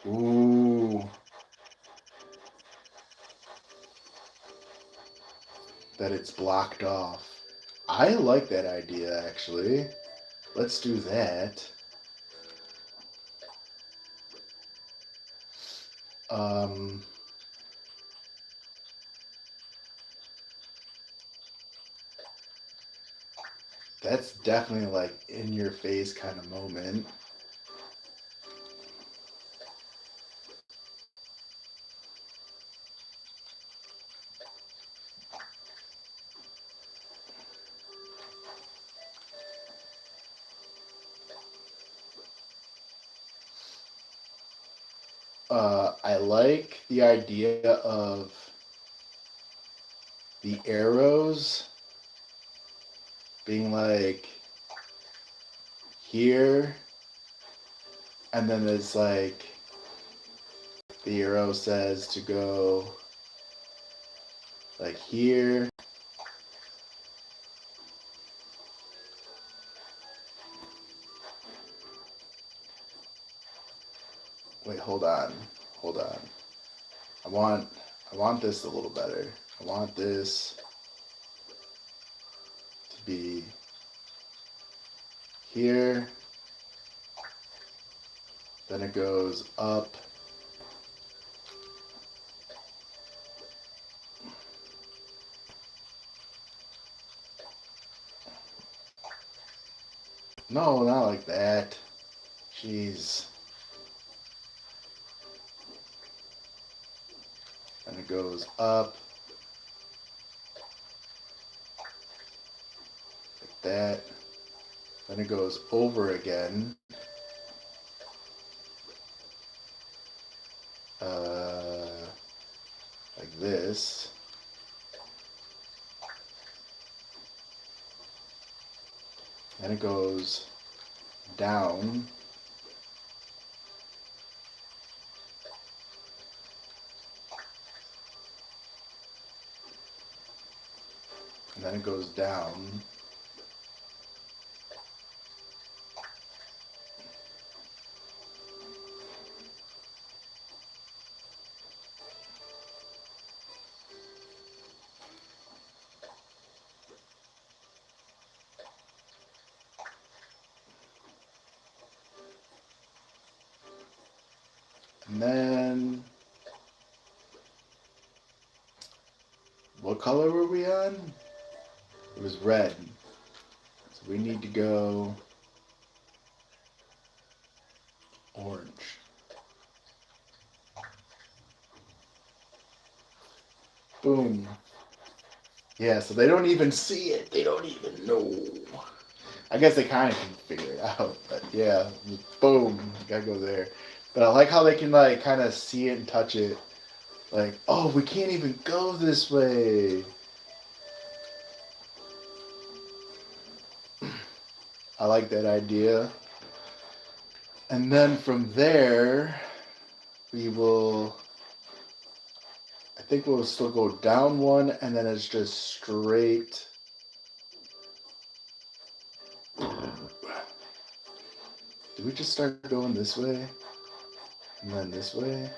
Ooh. That it's blocked off. I like that idea, actually. Let's do that. That's definitely like in your face kind of moment. I like the idea of the arrows being like here, and then it's like the arrow says to go like here. Wait, hold on. I want this a little better. I want this to be here. Then it goes up. No, not like that. Jeez. And it goes up. Like that. Then it goes over again. Like this. Then it goes down. And then it goes down. And then, what color were we on? It was red. So we need to go orange. Boom. Yeah, so they don't even see it. They don't even know. I guess they kind of can figure it out, but yeah, boom, gotta go there. But I like how they can like kind of see it and touch it. Like, oh, we can't even go this way. I like that idea. And then from there, we will. I think we'll still go down one, and then it's just straight. Did we just start going this way? And then this way?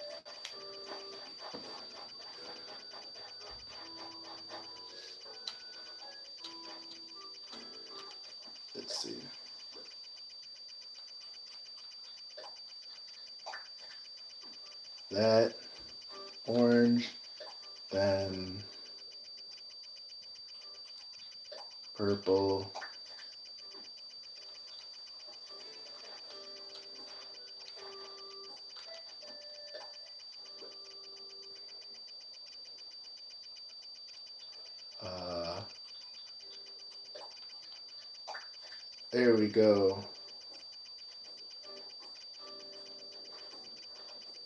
Let's see. That orange, then purple. There we go.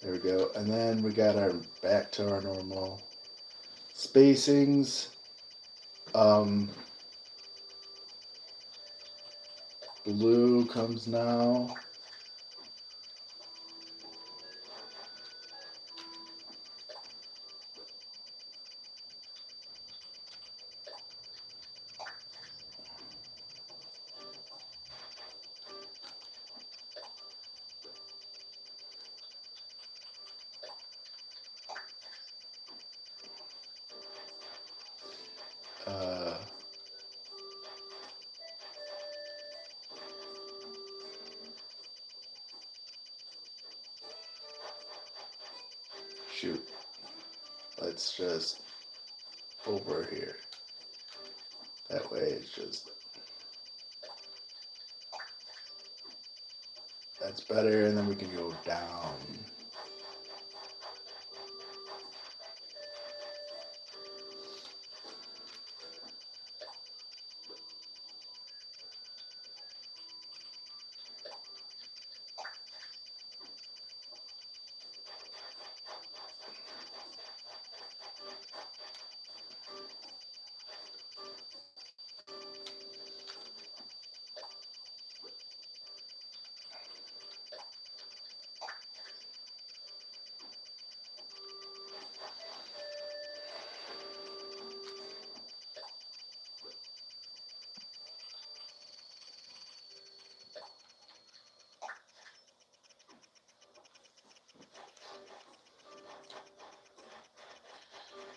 There we go. And then we got our back to our normal spacings. Blue comes now. Uh, shoot. Let's just over here. That way it's just, that's better, and then we can go down.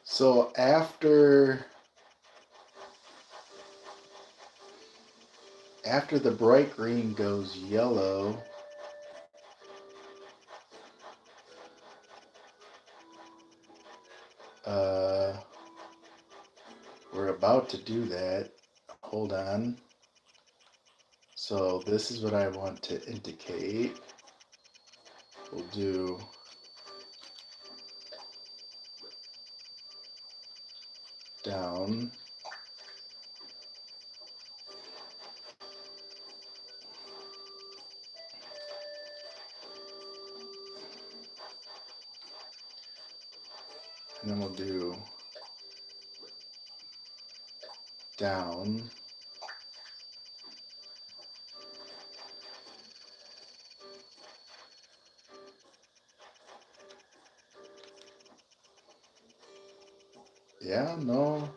So after the bright green goes yellow, we're about to do that. Hold on. So this is what I want to indicate. We'll do down. And then we'll do down. Yeah, no.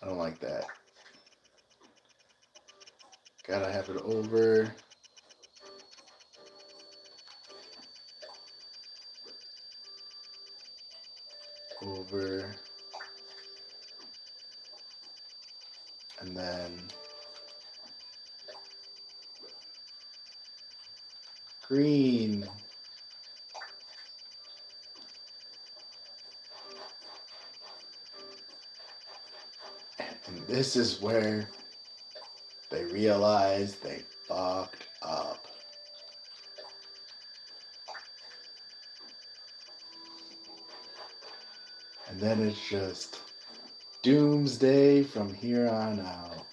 I don't like that. Gotta have it over. over, and then green. And this is where they realize they fucked up. And then it's just doomsday from here on out.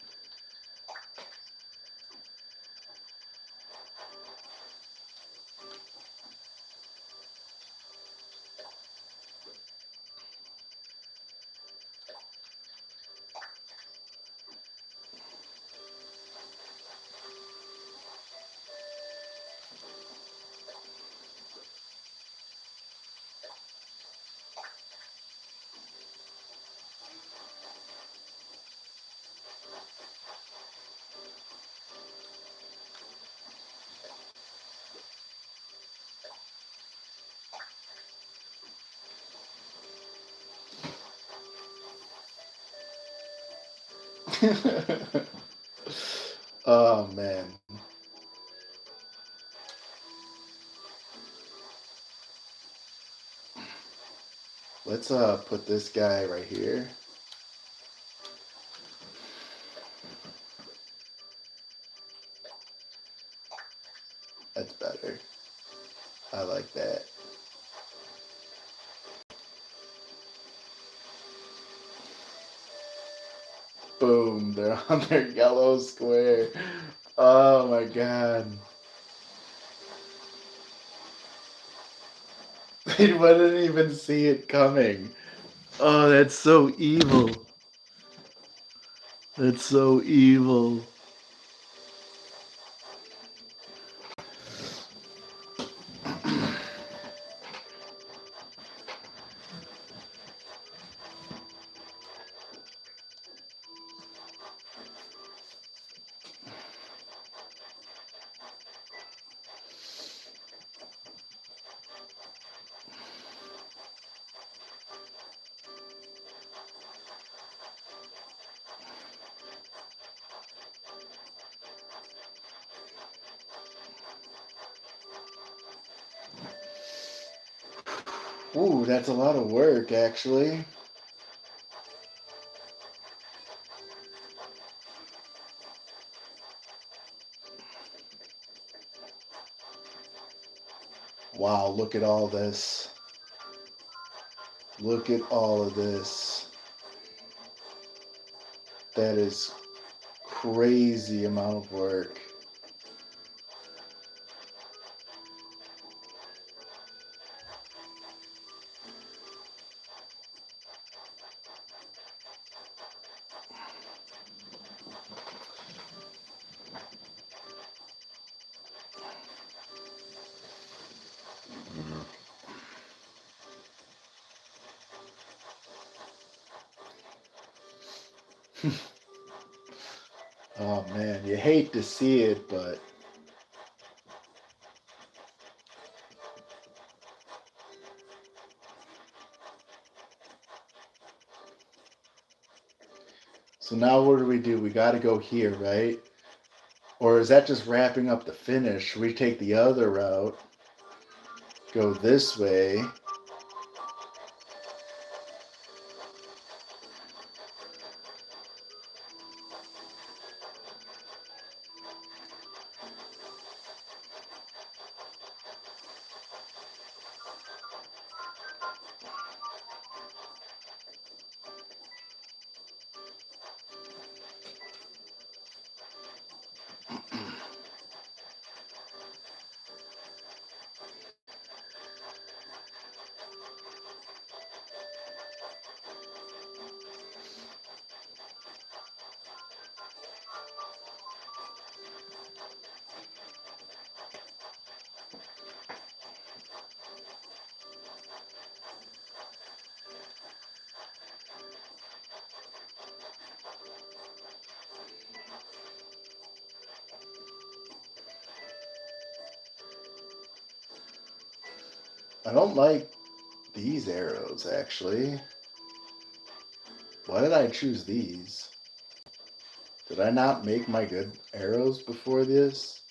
Oh man. Let's put this guy right here. That's better. I like that. Boom, they're on their yellow square. Oh my god. They wouldn't even see it coming. Oh, that's so evil. That's so evil. Ooh, that's a lot of work, actually. Wow, look at all this. Look at all of this. That is crazy amount of work. Oh man, you hate to see it, but so now what do? We got to go here, right? Or is that just wrapping up the finish? Should we take the other route? Go this way. I don't like these arrows, actually. Why did I choose these? Did I not make my good arrows before this?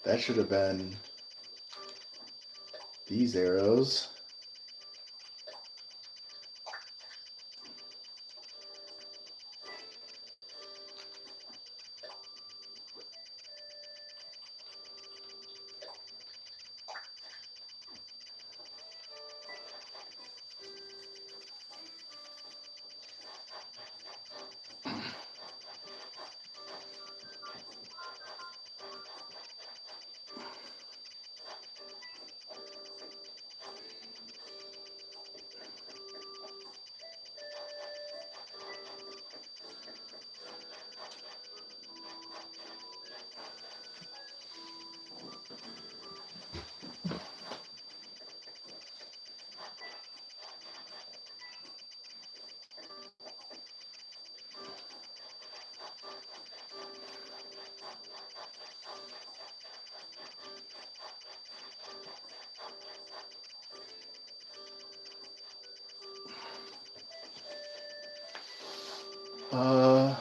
That should have been these arrows. Uh,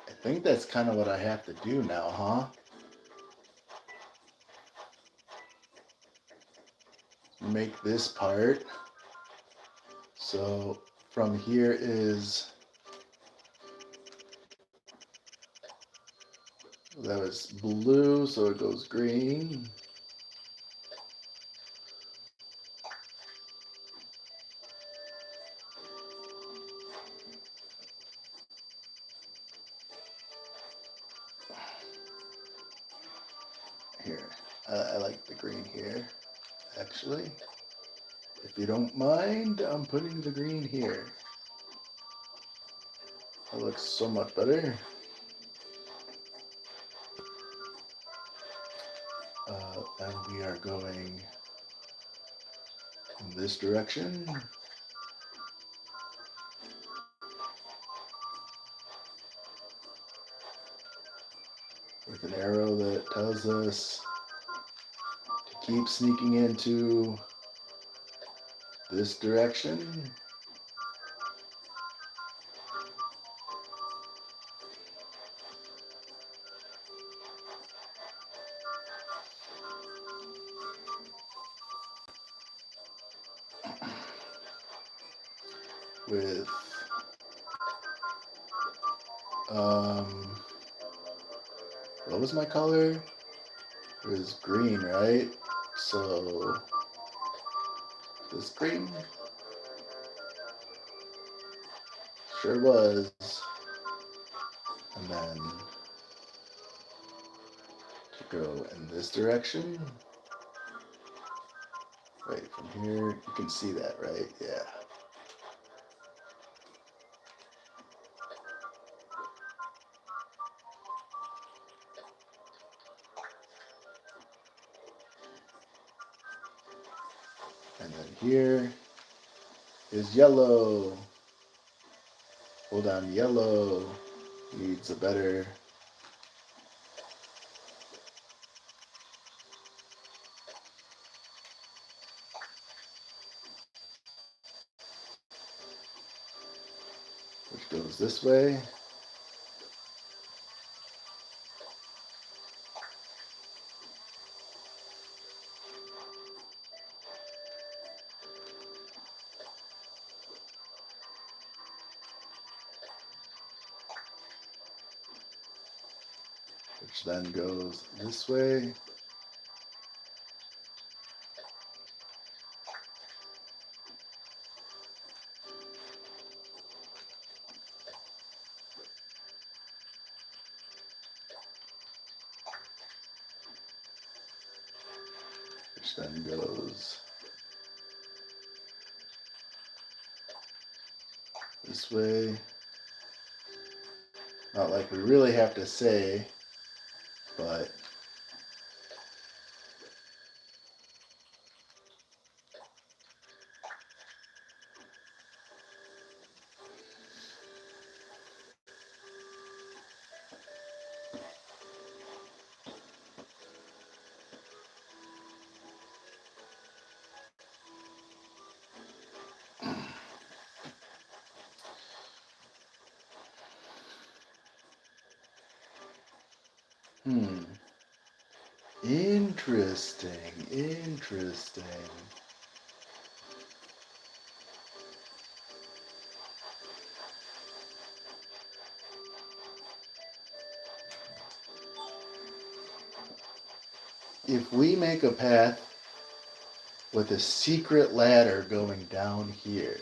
I think that's kind of what I have to do now, huh? Make this part. So from here is, that was blue, so it goes green. Here, I like the green here, actually. If you don't mind, I'm putting the green here. That looks so much better. And we are going in this direction. With an arrow that tells us to keep sneaking into this direction. With what was my color? It was green, right? So this green sure was. And then to go in this direction. Right from here, you can see that, right? Yeah. And then here is yellow. Hold on, yellow needs a better. Which goes this way. Which then goes this way. Which then goes this way. Not like we really have to say, but hmm. Interesting. Interesting. If we make a path with a secret ladder going down here,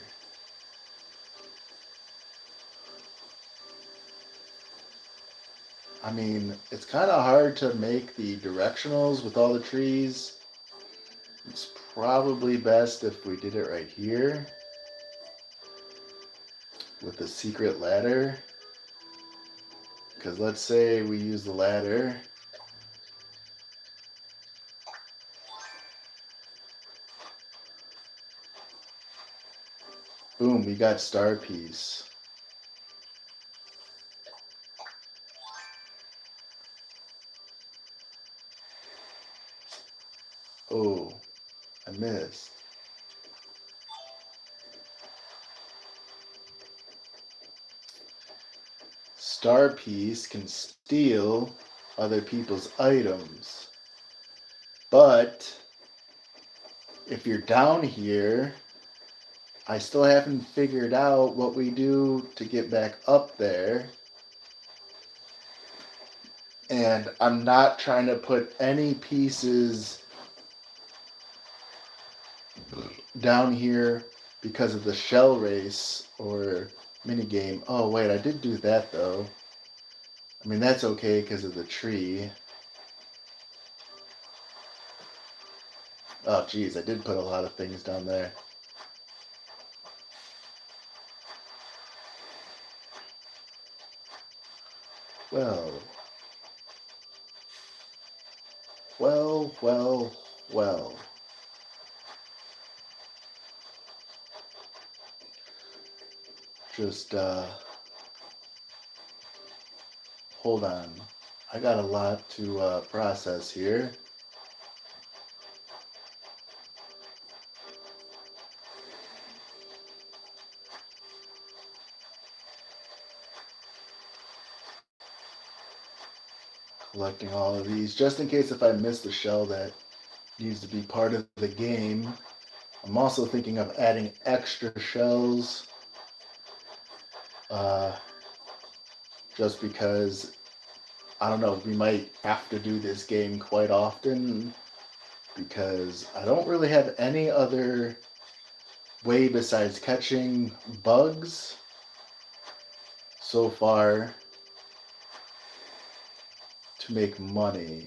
I mean, it's kind of hard to make the directionals with all the trees. It's probably best if we did it right here with the secret ladder. Because let's say we use the ladder. Boom, we got star piece. Oh, I missed. Star piece can steal other people's items. But if you're down here, I still haven't figured out what we do to get back up there. And I'm not trying to put any pieces down here because of the shell race or mini game. Oh wait, I did do that though. I mean that's okay because of the tree. Oh geez, I did put a lot of things down there. Well, well, well, well. Just hold on. I got a lot to process here. Collecting all of these, just in case if I miss the shell that needs to be part of the game. I'm also thinking of adding extra shells, uh, just because, I don't know, we might have to do this game quite often, because I don't really have any other way besides catching bugs so far to make money.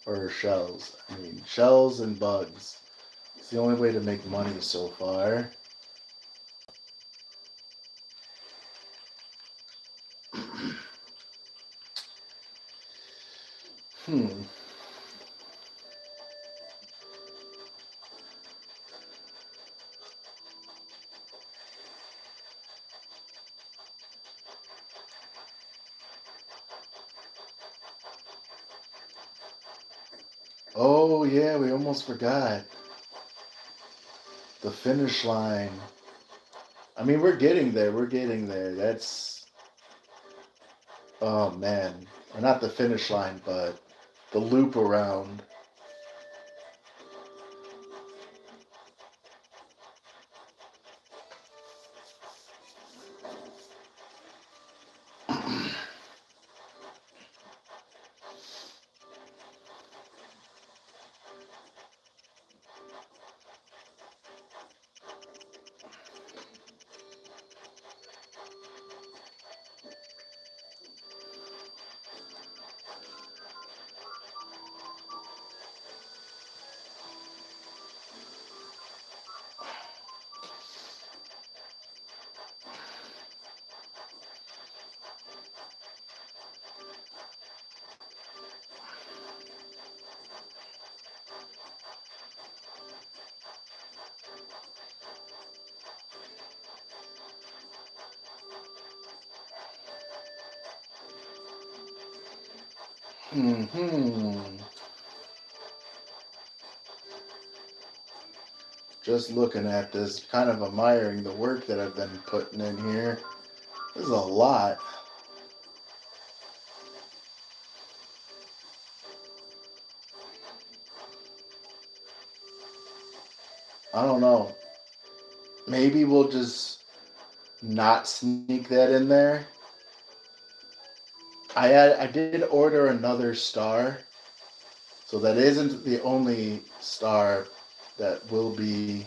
Or shells. I mean, shells and bugs. It's the only way to make money so far. Hmm. Oh, yeah, we almost forgot. The finish line. I mean, we're getting there. We're getting there. That's. Oh, man. Or not the finish line, but the loop around. Hmm. Just looking at this, kind of admiring the work that I've been putting in here. This is a lot. I don't know. Maybe we'll just not sneak that in there. I did order another star, so that isn't the only star that will be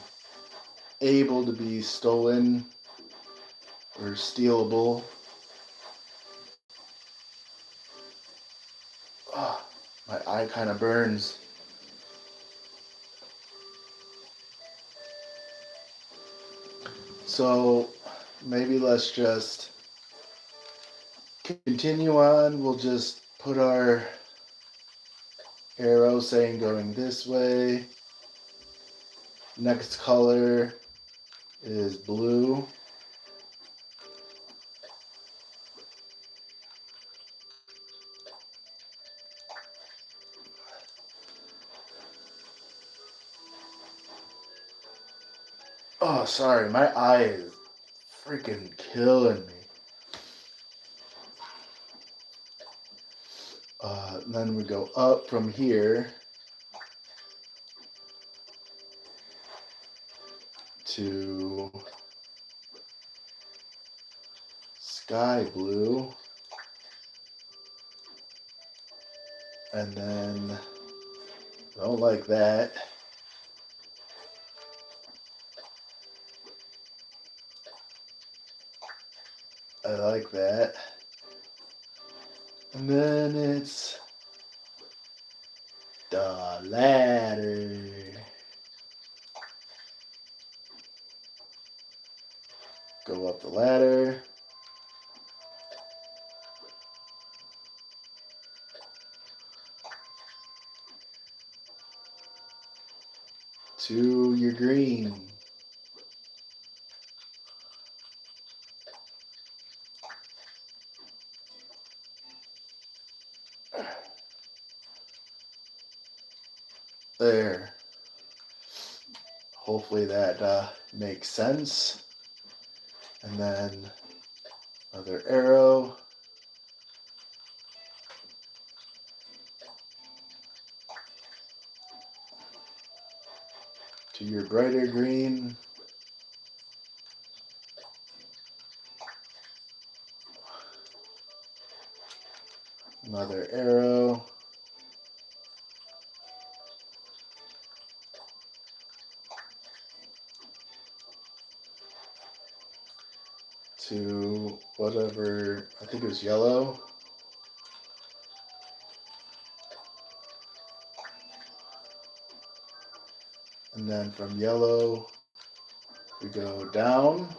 able to be stolen or stealable. Oh, my eye kind of burns. So maybe let's just continue on. We'll just put our arrow saying going this way. Next color is blue. Oh, sorry, my eye is freaking killing me. Then we go up from here to sky blue. And then, don't like that. I like that. And then it's the ladder. Go up the ladder. To your green. There. Hopefully that makes sense. And then another arrow. To your brighter green. Another arrow. To whatever, I think it was yellow. And then from yellow, we go down.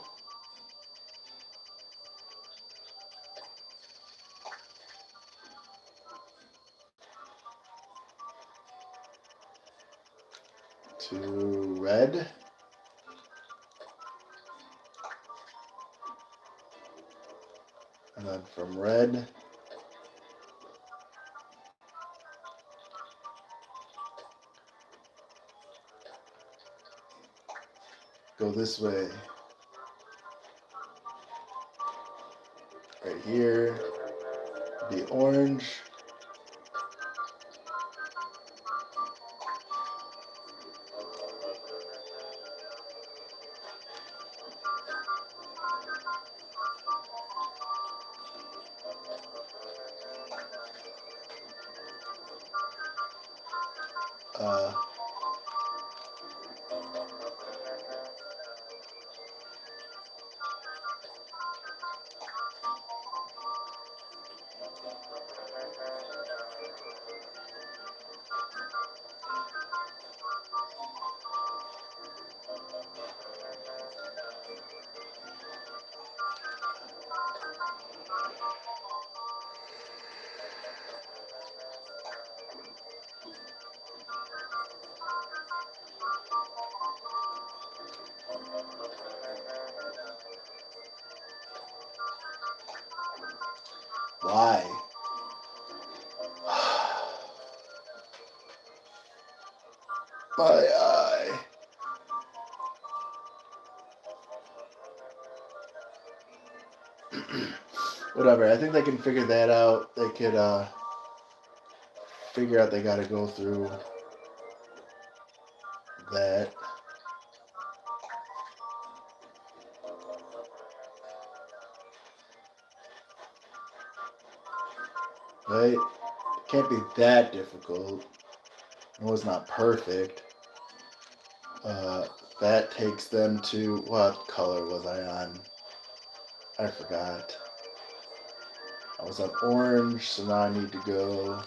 To red. And then from red, go this way. Right here, be orange. Uh, why? My eye. Whatever. I think they can figure that out. They could figure out they got to go through that. Right? It can't be that difficult. It was not perfect. Uh, that takes them to what color was I on? I forgot. I was on orange, so now I need to go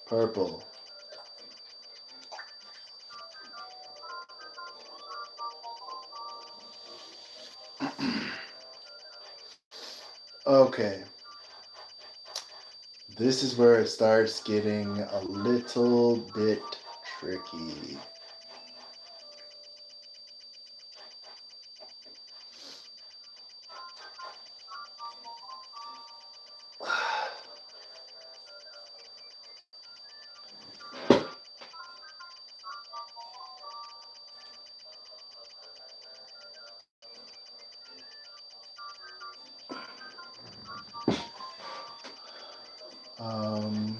purple. Okay. This is where it starts getting a little bit tricky. Um,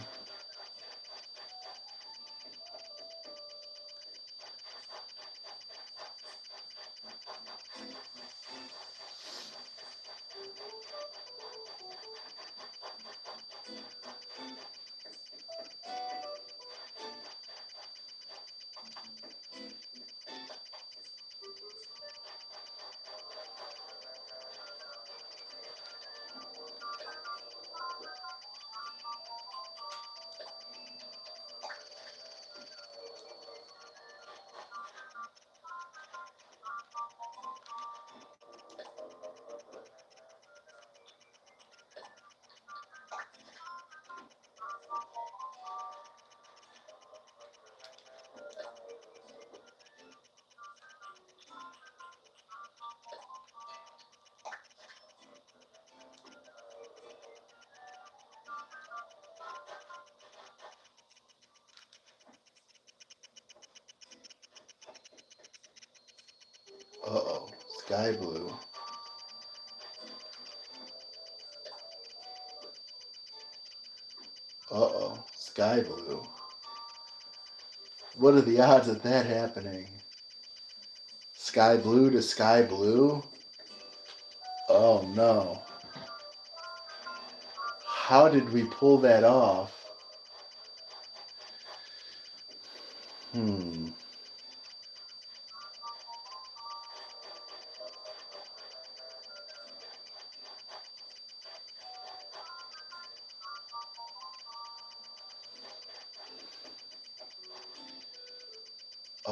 uh-oh. Sky blue. Uh-oh. Sky blue. What are the odds of that happening? Sky blue to sky blue? Oh no. How did we pull that off? Hmm.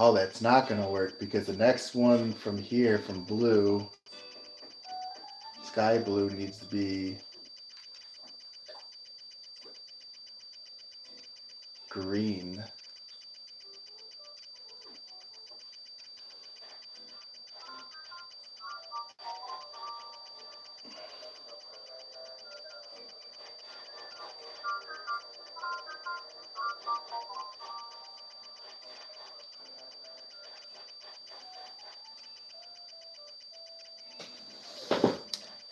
Oh, that's not going to work because the next one from here, from blue, sky blue, needs to be green.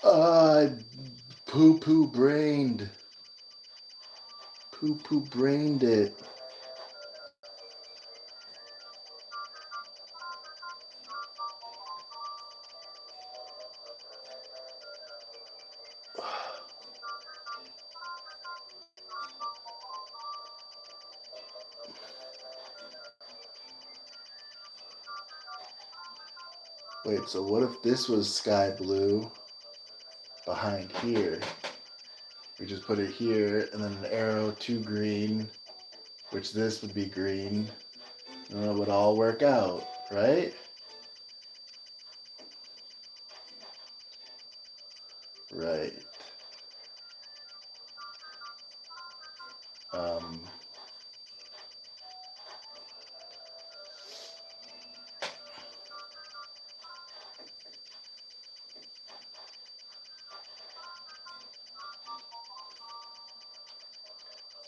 Uh, poo poo brained. Poo poo brained it. Wait, so what if this was sky blue behind here? We just put it here and then an arrow to green, which this would be green. And it would all work out, right? Right. Um,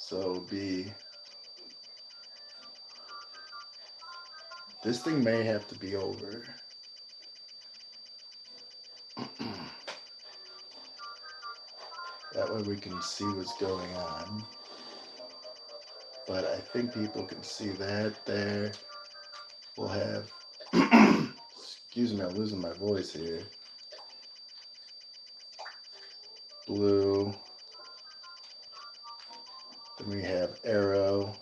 so it would be This thing may have to be over. That way we can see what's going on. But I think people can see that there. We'll have, excuse me, I'm losing my voice here. Blue. Then we have arrow.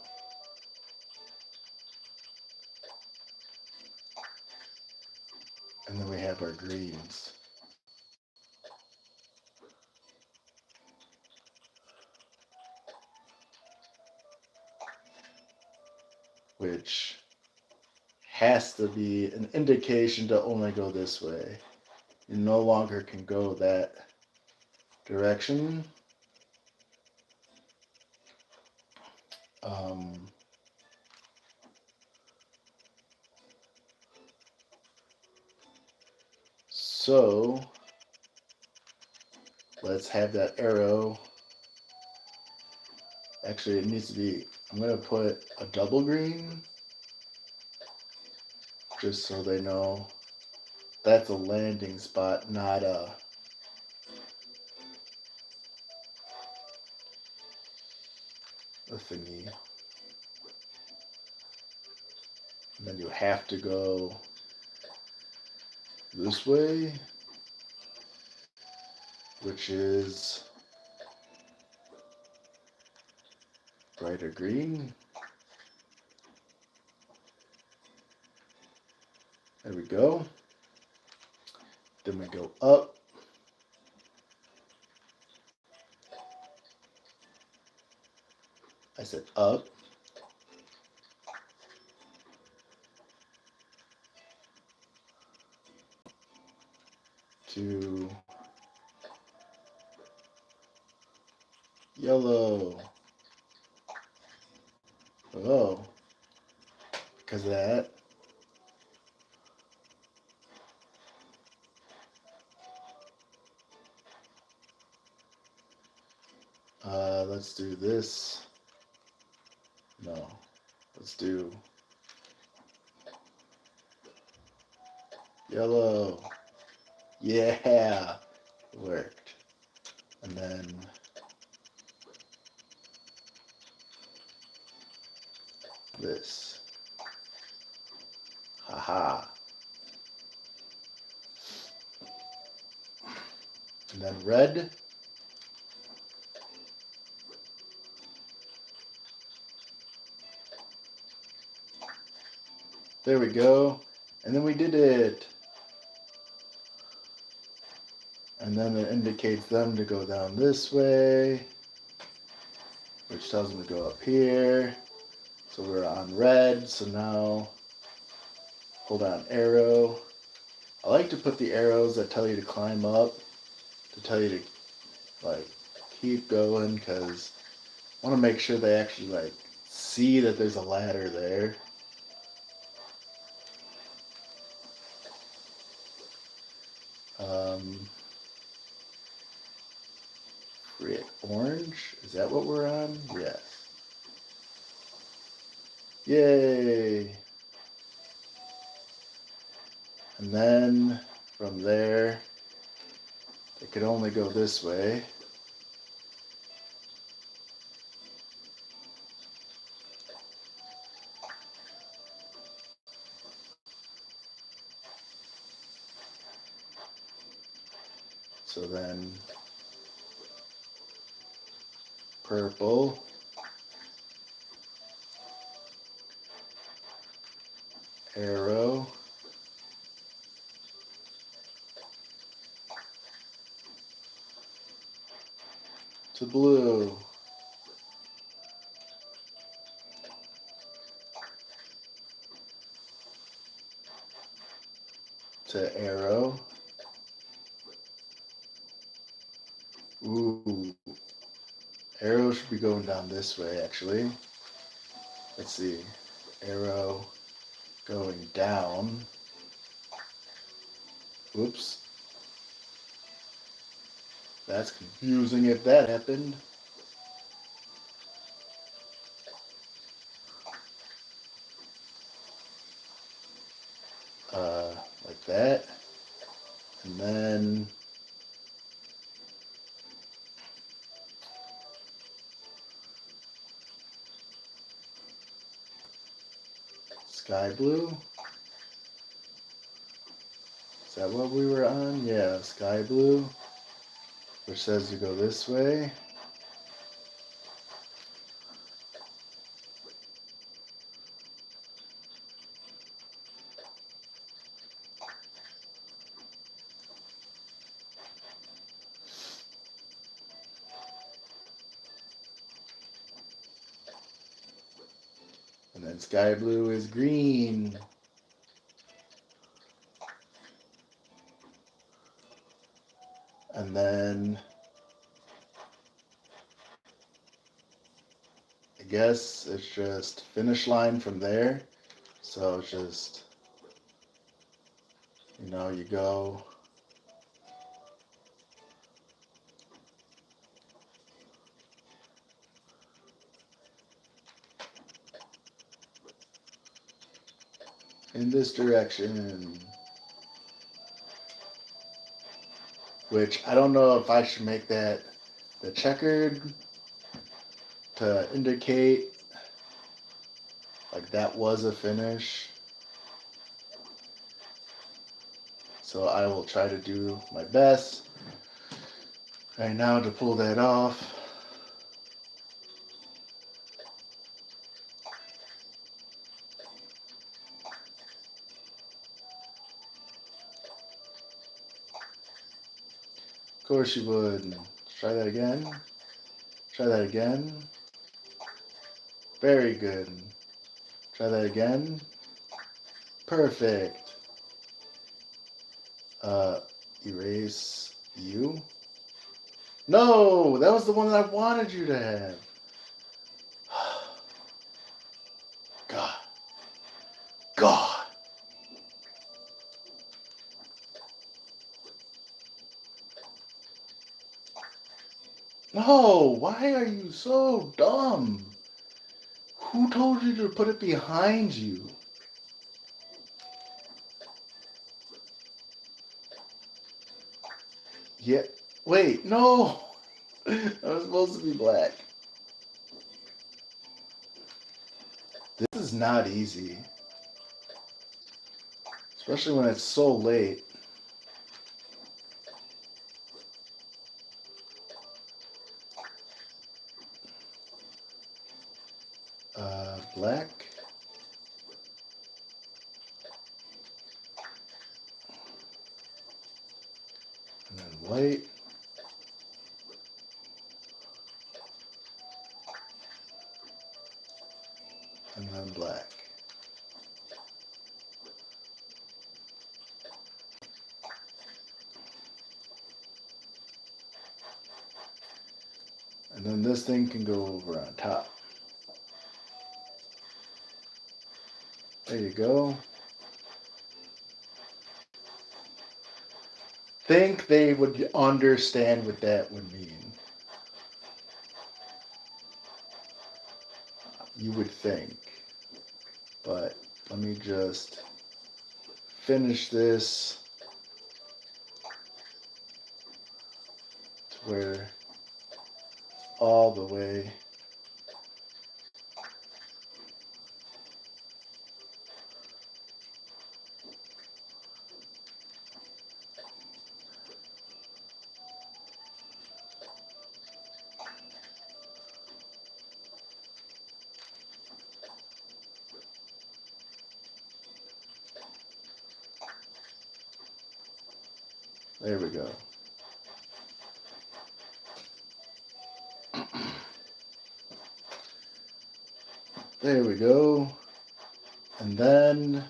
And then we have our greens. Which has to be an indication to only go this way. You no longer can go that direction. Um, so let's have that arrow. Actually, it needs to be, I'm going to put a double green just so they know that's a landing spot, not a thingy. And then you have to go this way, which is brighter green. There we go. Then we go up. I said up. To yellow. Oh, because of that. Let's do this. No, let's do yellow. Yeah, it worked. And then this. Haha. And then red. There we go. And then we did it. And then it indicates them to go down this way, which tells them to go up here. So we're on red. So now, hold on, arrow. I like to put the arrows that tell you to climb up, to tell you to like keep going, because I want to make sure they actually like see that there's a ladder there. Red, orange, is that what we're on? Yes. Yay! And then from there, it could only go this way. So then purple, arrow, to blue, to arrow. Ooh, arrow should be going down this way actually. Let's see, arrow going down. Whoops. That's confusing if that happened. like that. And then sky blue. Is that what we were on? Yeah, sky blue, which says to go this way. And then sky blue is green. And then I guess it's just finish line from there. So it's just, you go in this direction. Which I don't know if I should make that the checkered to indicate like that was a finish. So I will try to do my best right now to pull that off. Of course you would. Try that again. Try that again. Very good. Try that again. Perfect. Erase you. No, that was the one that I wanted you to have. God. God. No, why are you so dumb? Who told you to put it behind you? Yeah. Wait, no. That was supposed to be black. This is not easy. Especially when it's so late. Black. And then white. And then black. And then this thing can go over on top. There you go. Think they would understand what that would mean. You would think. But let me just finish this to where all the way. There we go. There we go. And then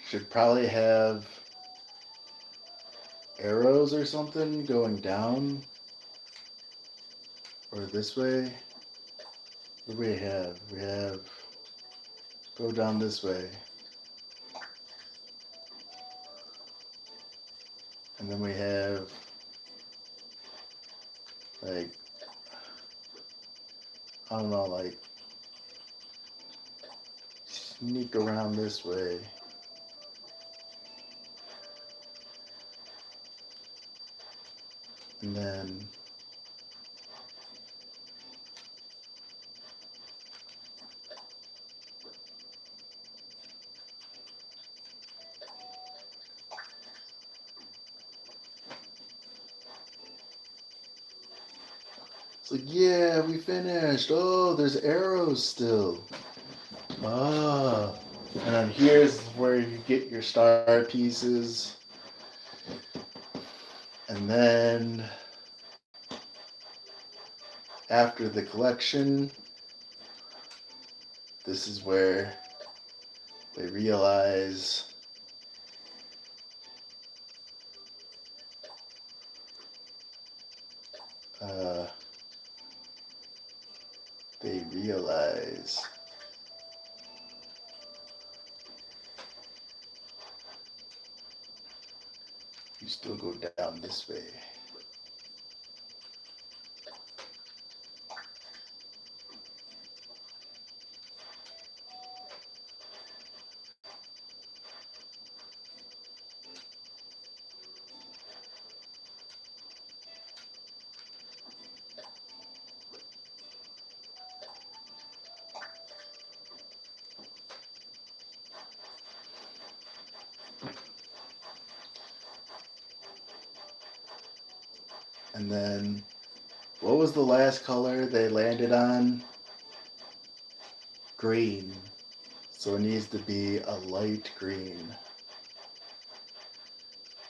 should probably have arrows or something going down or this way. What do we have? We have go down this way. And then we have like, I don't know, like sneak around this way. And then it's like, yeah, we finished. Oh, there's arrows still. Ah. And then here's where you get your star pieces. And then after the collection, this is where they realize they realize you still go down this way. And then, what was the last color they landed on? Green. So it needs to be a light green.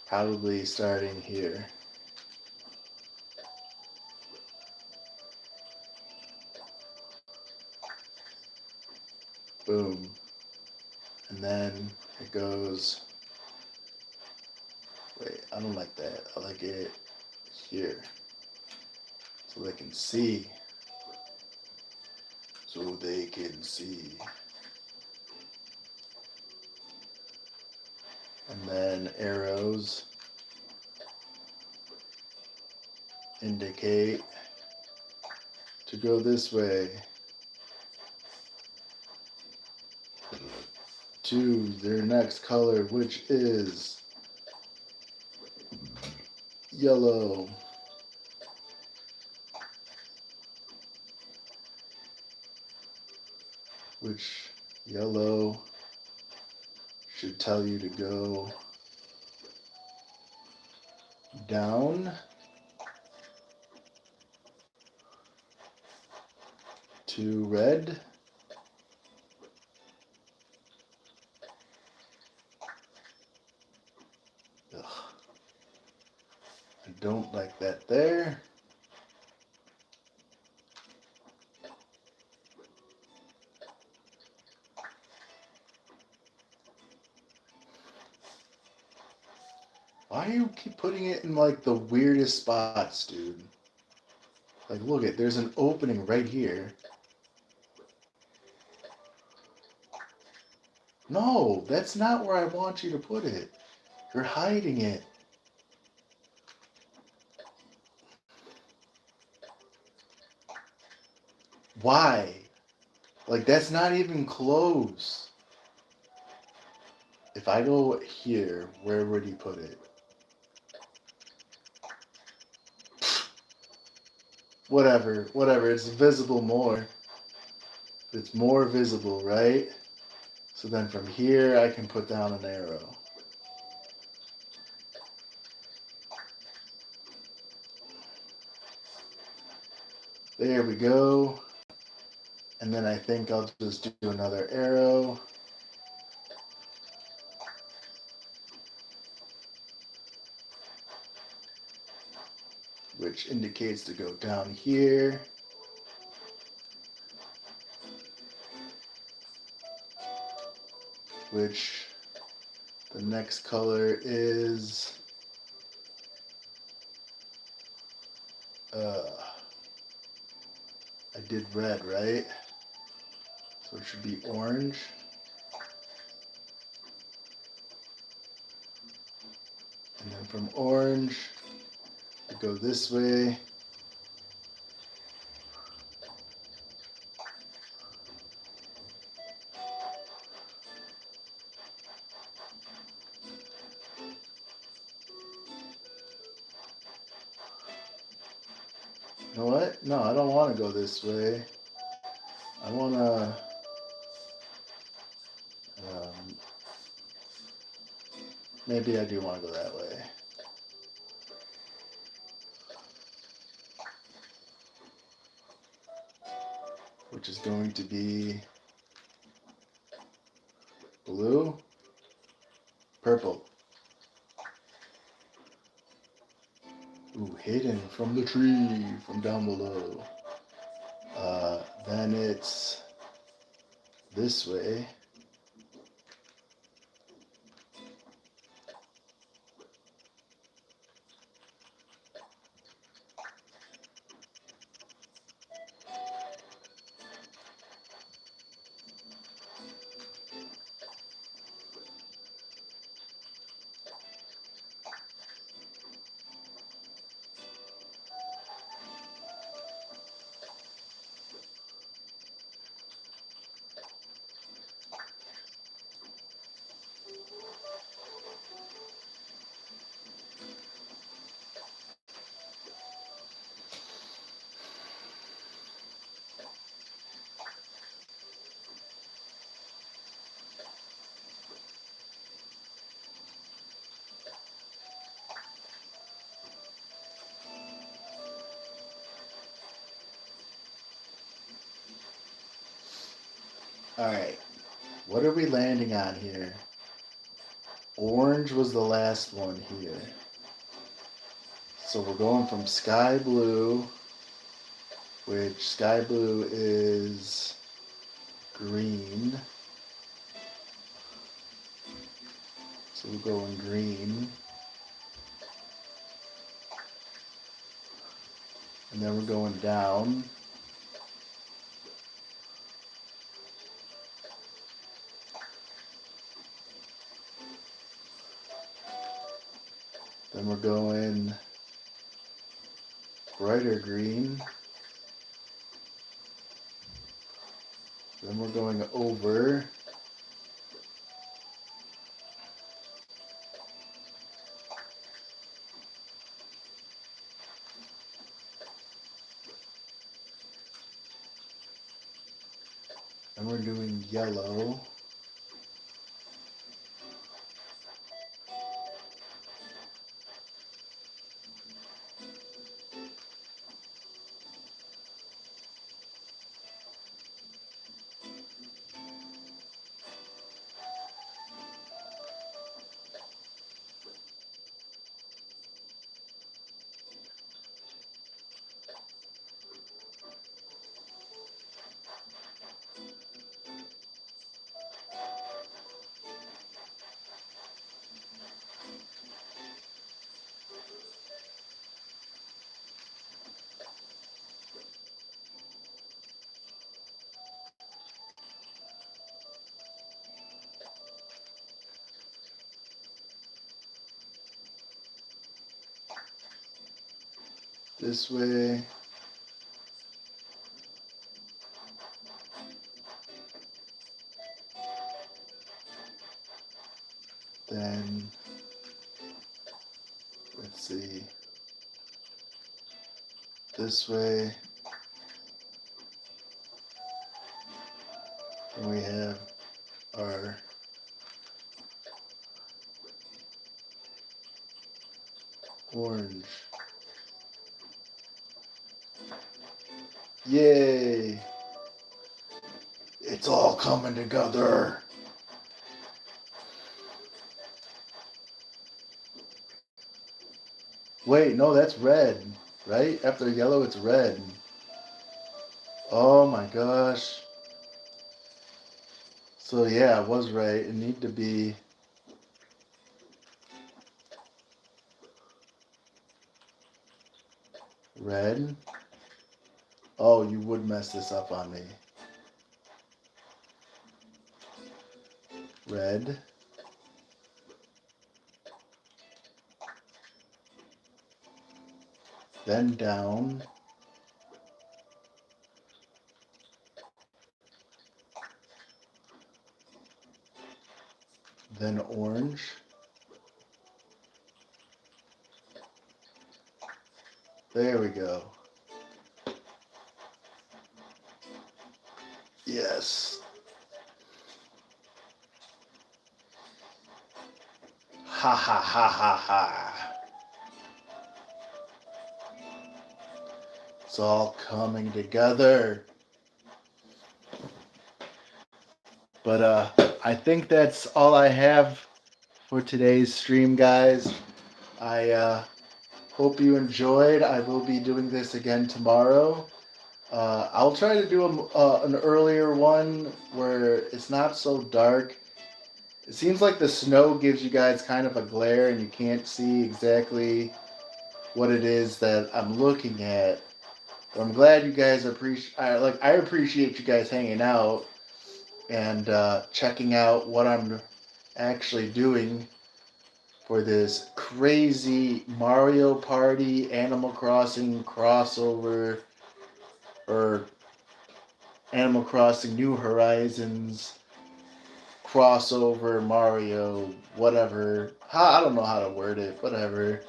Probably starting here. Boom. And then it goes, wait, I don't like that. I like it here. So they can see. So they can see. And then arrows indicate to go this way to their next color, which is yellow. Which yellow should tell you to go down to red. Ugh. I don't like that there. Why do you keep putting it in like the weirdest spots, dude? Like, look it, there's an opening right here. No, that's not where I want you to put it. You're hiding it. Why? Like, that's not even close. If I go here, where would he put it? Whatever, it's visible more. It's more visible, right? So then from here, I can put down an arrow. There we go. And then I think I'll just do another arrow. Which indicates to go down here. Which the next color is I did red, right? So it should be orange. And then from orange, I go this way. You know what? No, I don't want to go this way. I want to... Um, maybe I do want to go that way. Which is going to be blue, purple. Ooh, hidden from the tree from down below. Then it's this way. Alright, what are we landing on here? Orange was the last one here. So we're going from sky blue, which sky blue is green. So we're going green. And then we're going down. Then we're going brighter green. Then we're going over. Then we're doing yellow. This way. Then, let's see, this way. And we have our orange. Yay! It's all coming together. Wait, no, that's red, right? After yellow, it's red. Oh my gosh. So yeah, I was right. It need to be red. Oh, you would mess this up on me. Red. Then down. Then orange. There we go. Yes. Ha ha ha ha ha. It's all coming together. But I think that's all I have for today's stream, guys. I hope you enjoyed. I will be doing this again tomorrow. I'll try to do an earlier one where it's not so dark. It seems like the snow gives you guys kind of a glare and you can't see exactly what it is that I'm looking at. But I'm glad you guys appreciate. I appreciate you guys hanging out and checking out what I'm actually doing for this crazy Mario Party Animal Crossing crossover, or Animal Crossing New Horizons crossover Mario, whatever. I don't know how to word it, whatever.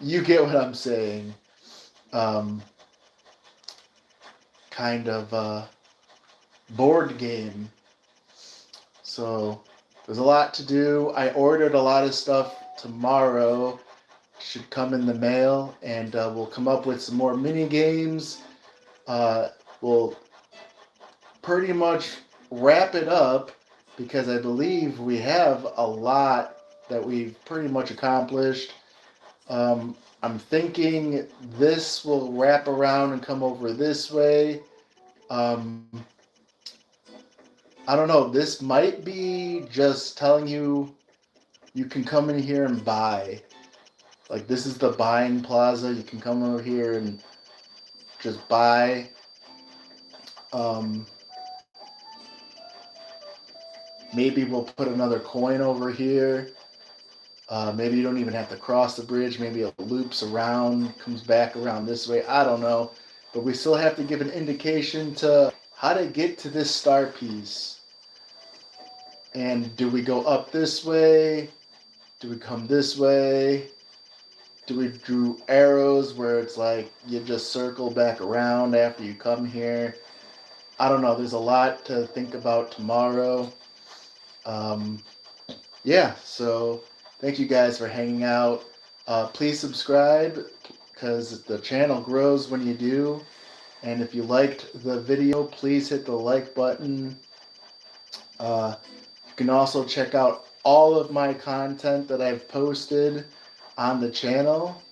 You get what I'm saying. Um, kind of board game. So there's a lot to do. I ordered a lot of stuff tomorrow. Should come in the mail, and we'll come up with some more mini games. We'll pretty much wrap it up because I believe we have a lot that we've pretty much accomplished. I'm thinking this will wrap around and come over this way. Um, I don't know. This might be just telling you you can come in here and buy. Like, this is the buying plaza. You can come over here and just buy. Um, Maybe we'll put another coin over here. Maybe you don't even have to cross the bridge. Maybe it loops around, comes back around this way. I don't know. But we still have to give an indication to how to get to this star piece. And do we go up this way? Do we come this way? Do we do arrows where it's like you just circle back around after you come here? I don't know. There's a lot to think about tomorrow. Yeah, so thank you guys for hanging out. Please subscribe because the channel grows when you do. And if you liked the video, please hit the like button. You can also check out all of my content that I've posted on the channel.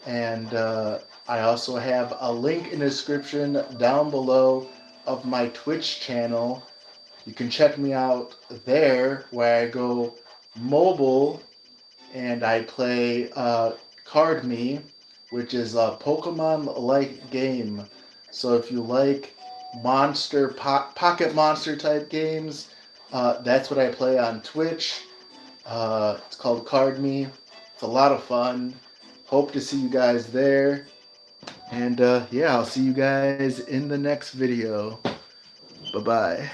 And I also have a link in the description down below of my Twitch channel. You can check me out there where I go mobile and I play Card Me, which is a Pokemon-like game. So if you like pocket monster type games, that's what I play on Twitch. It's called Card Me. It's a lot of fun. Hope to see you guys there. And yeah, I'll see you guys in the next video. Bye-bye.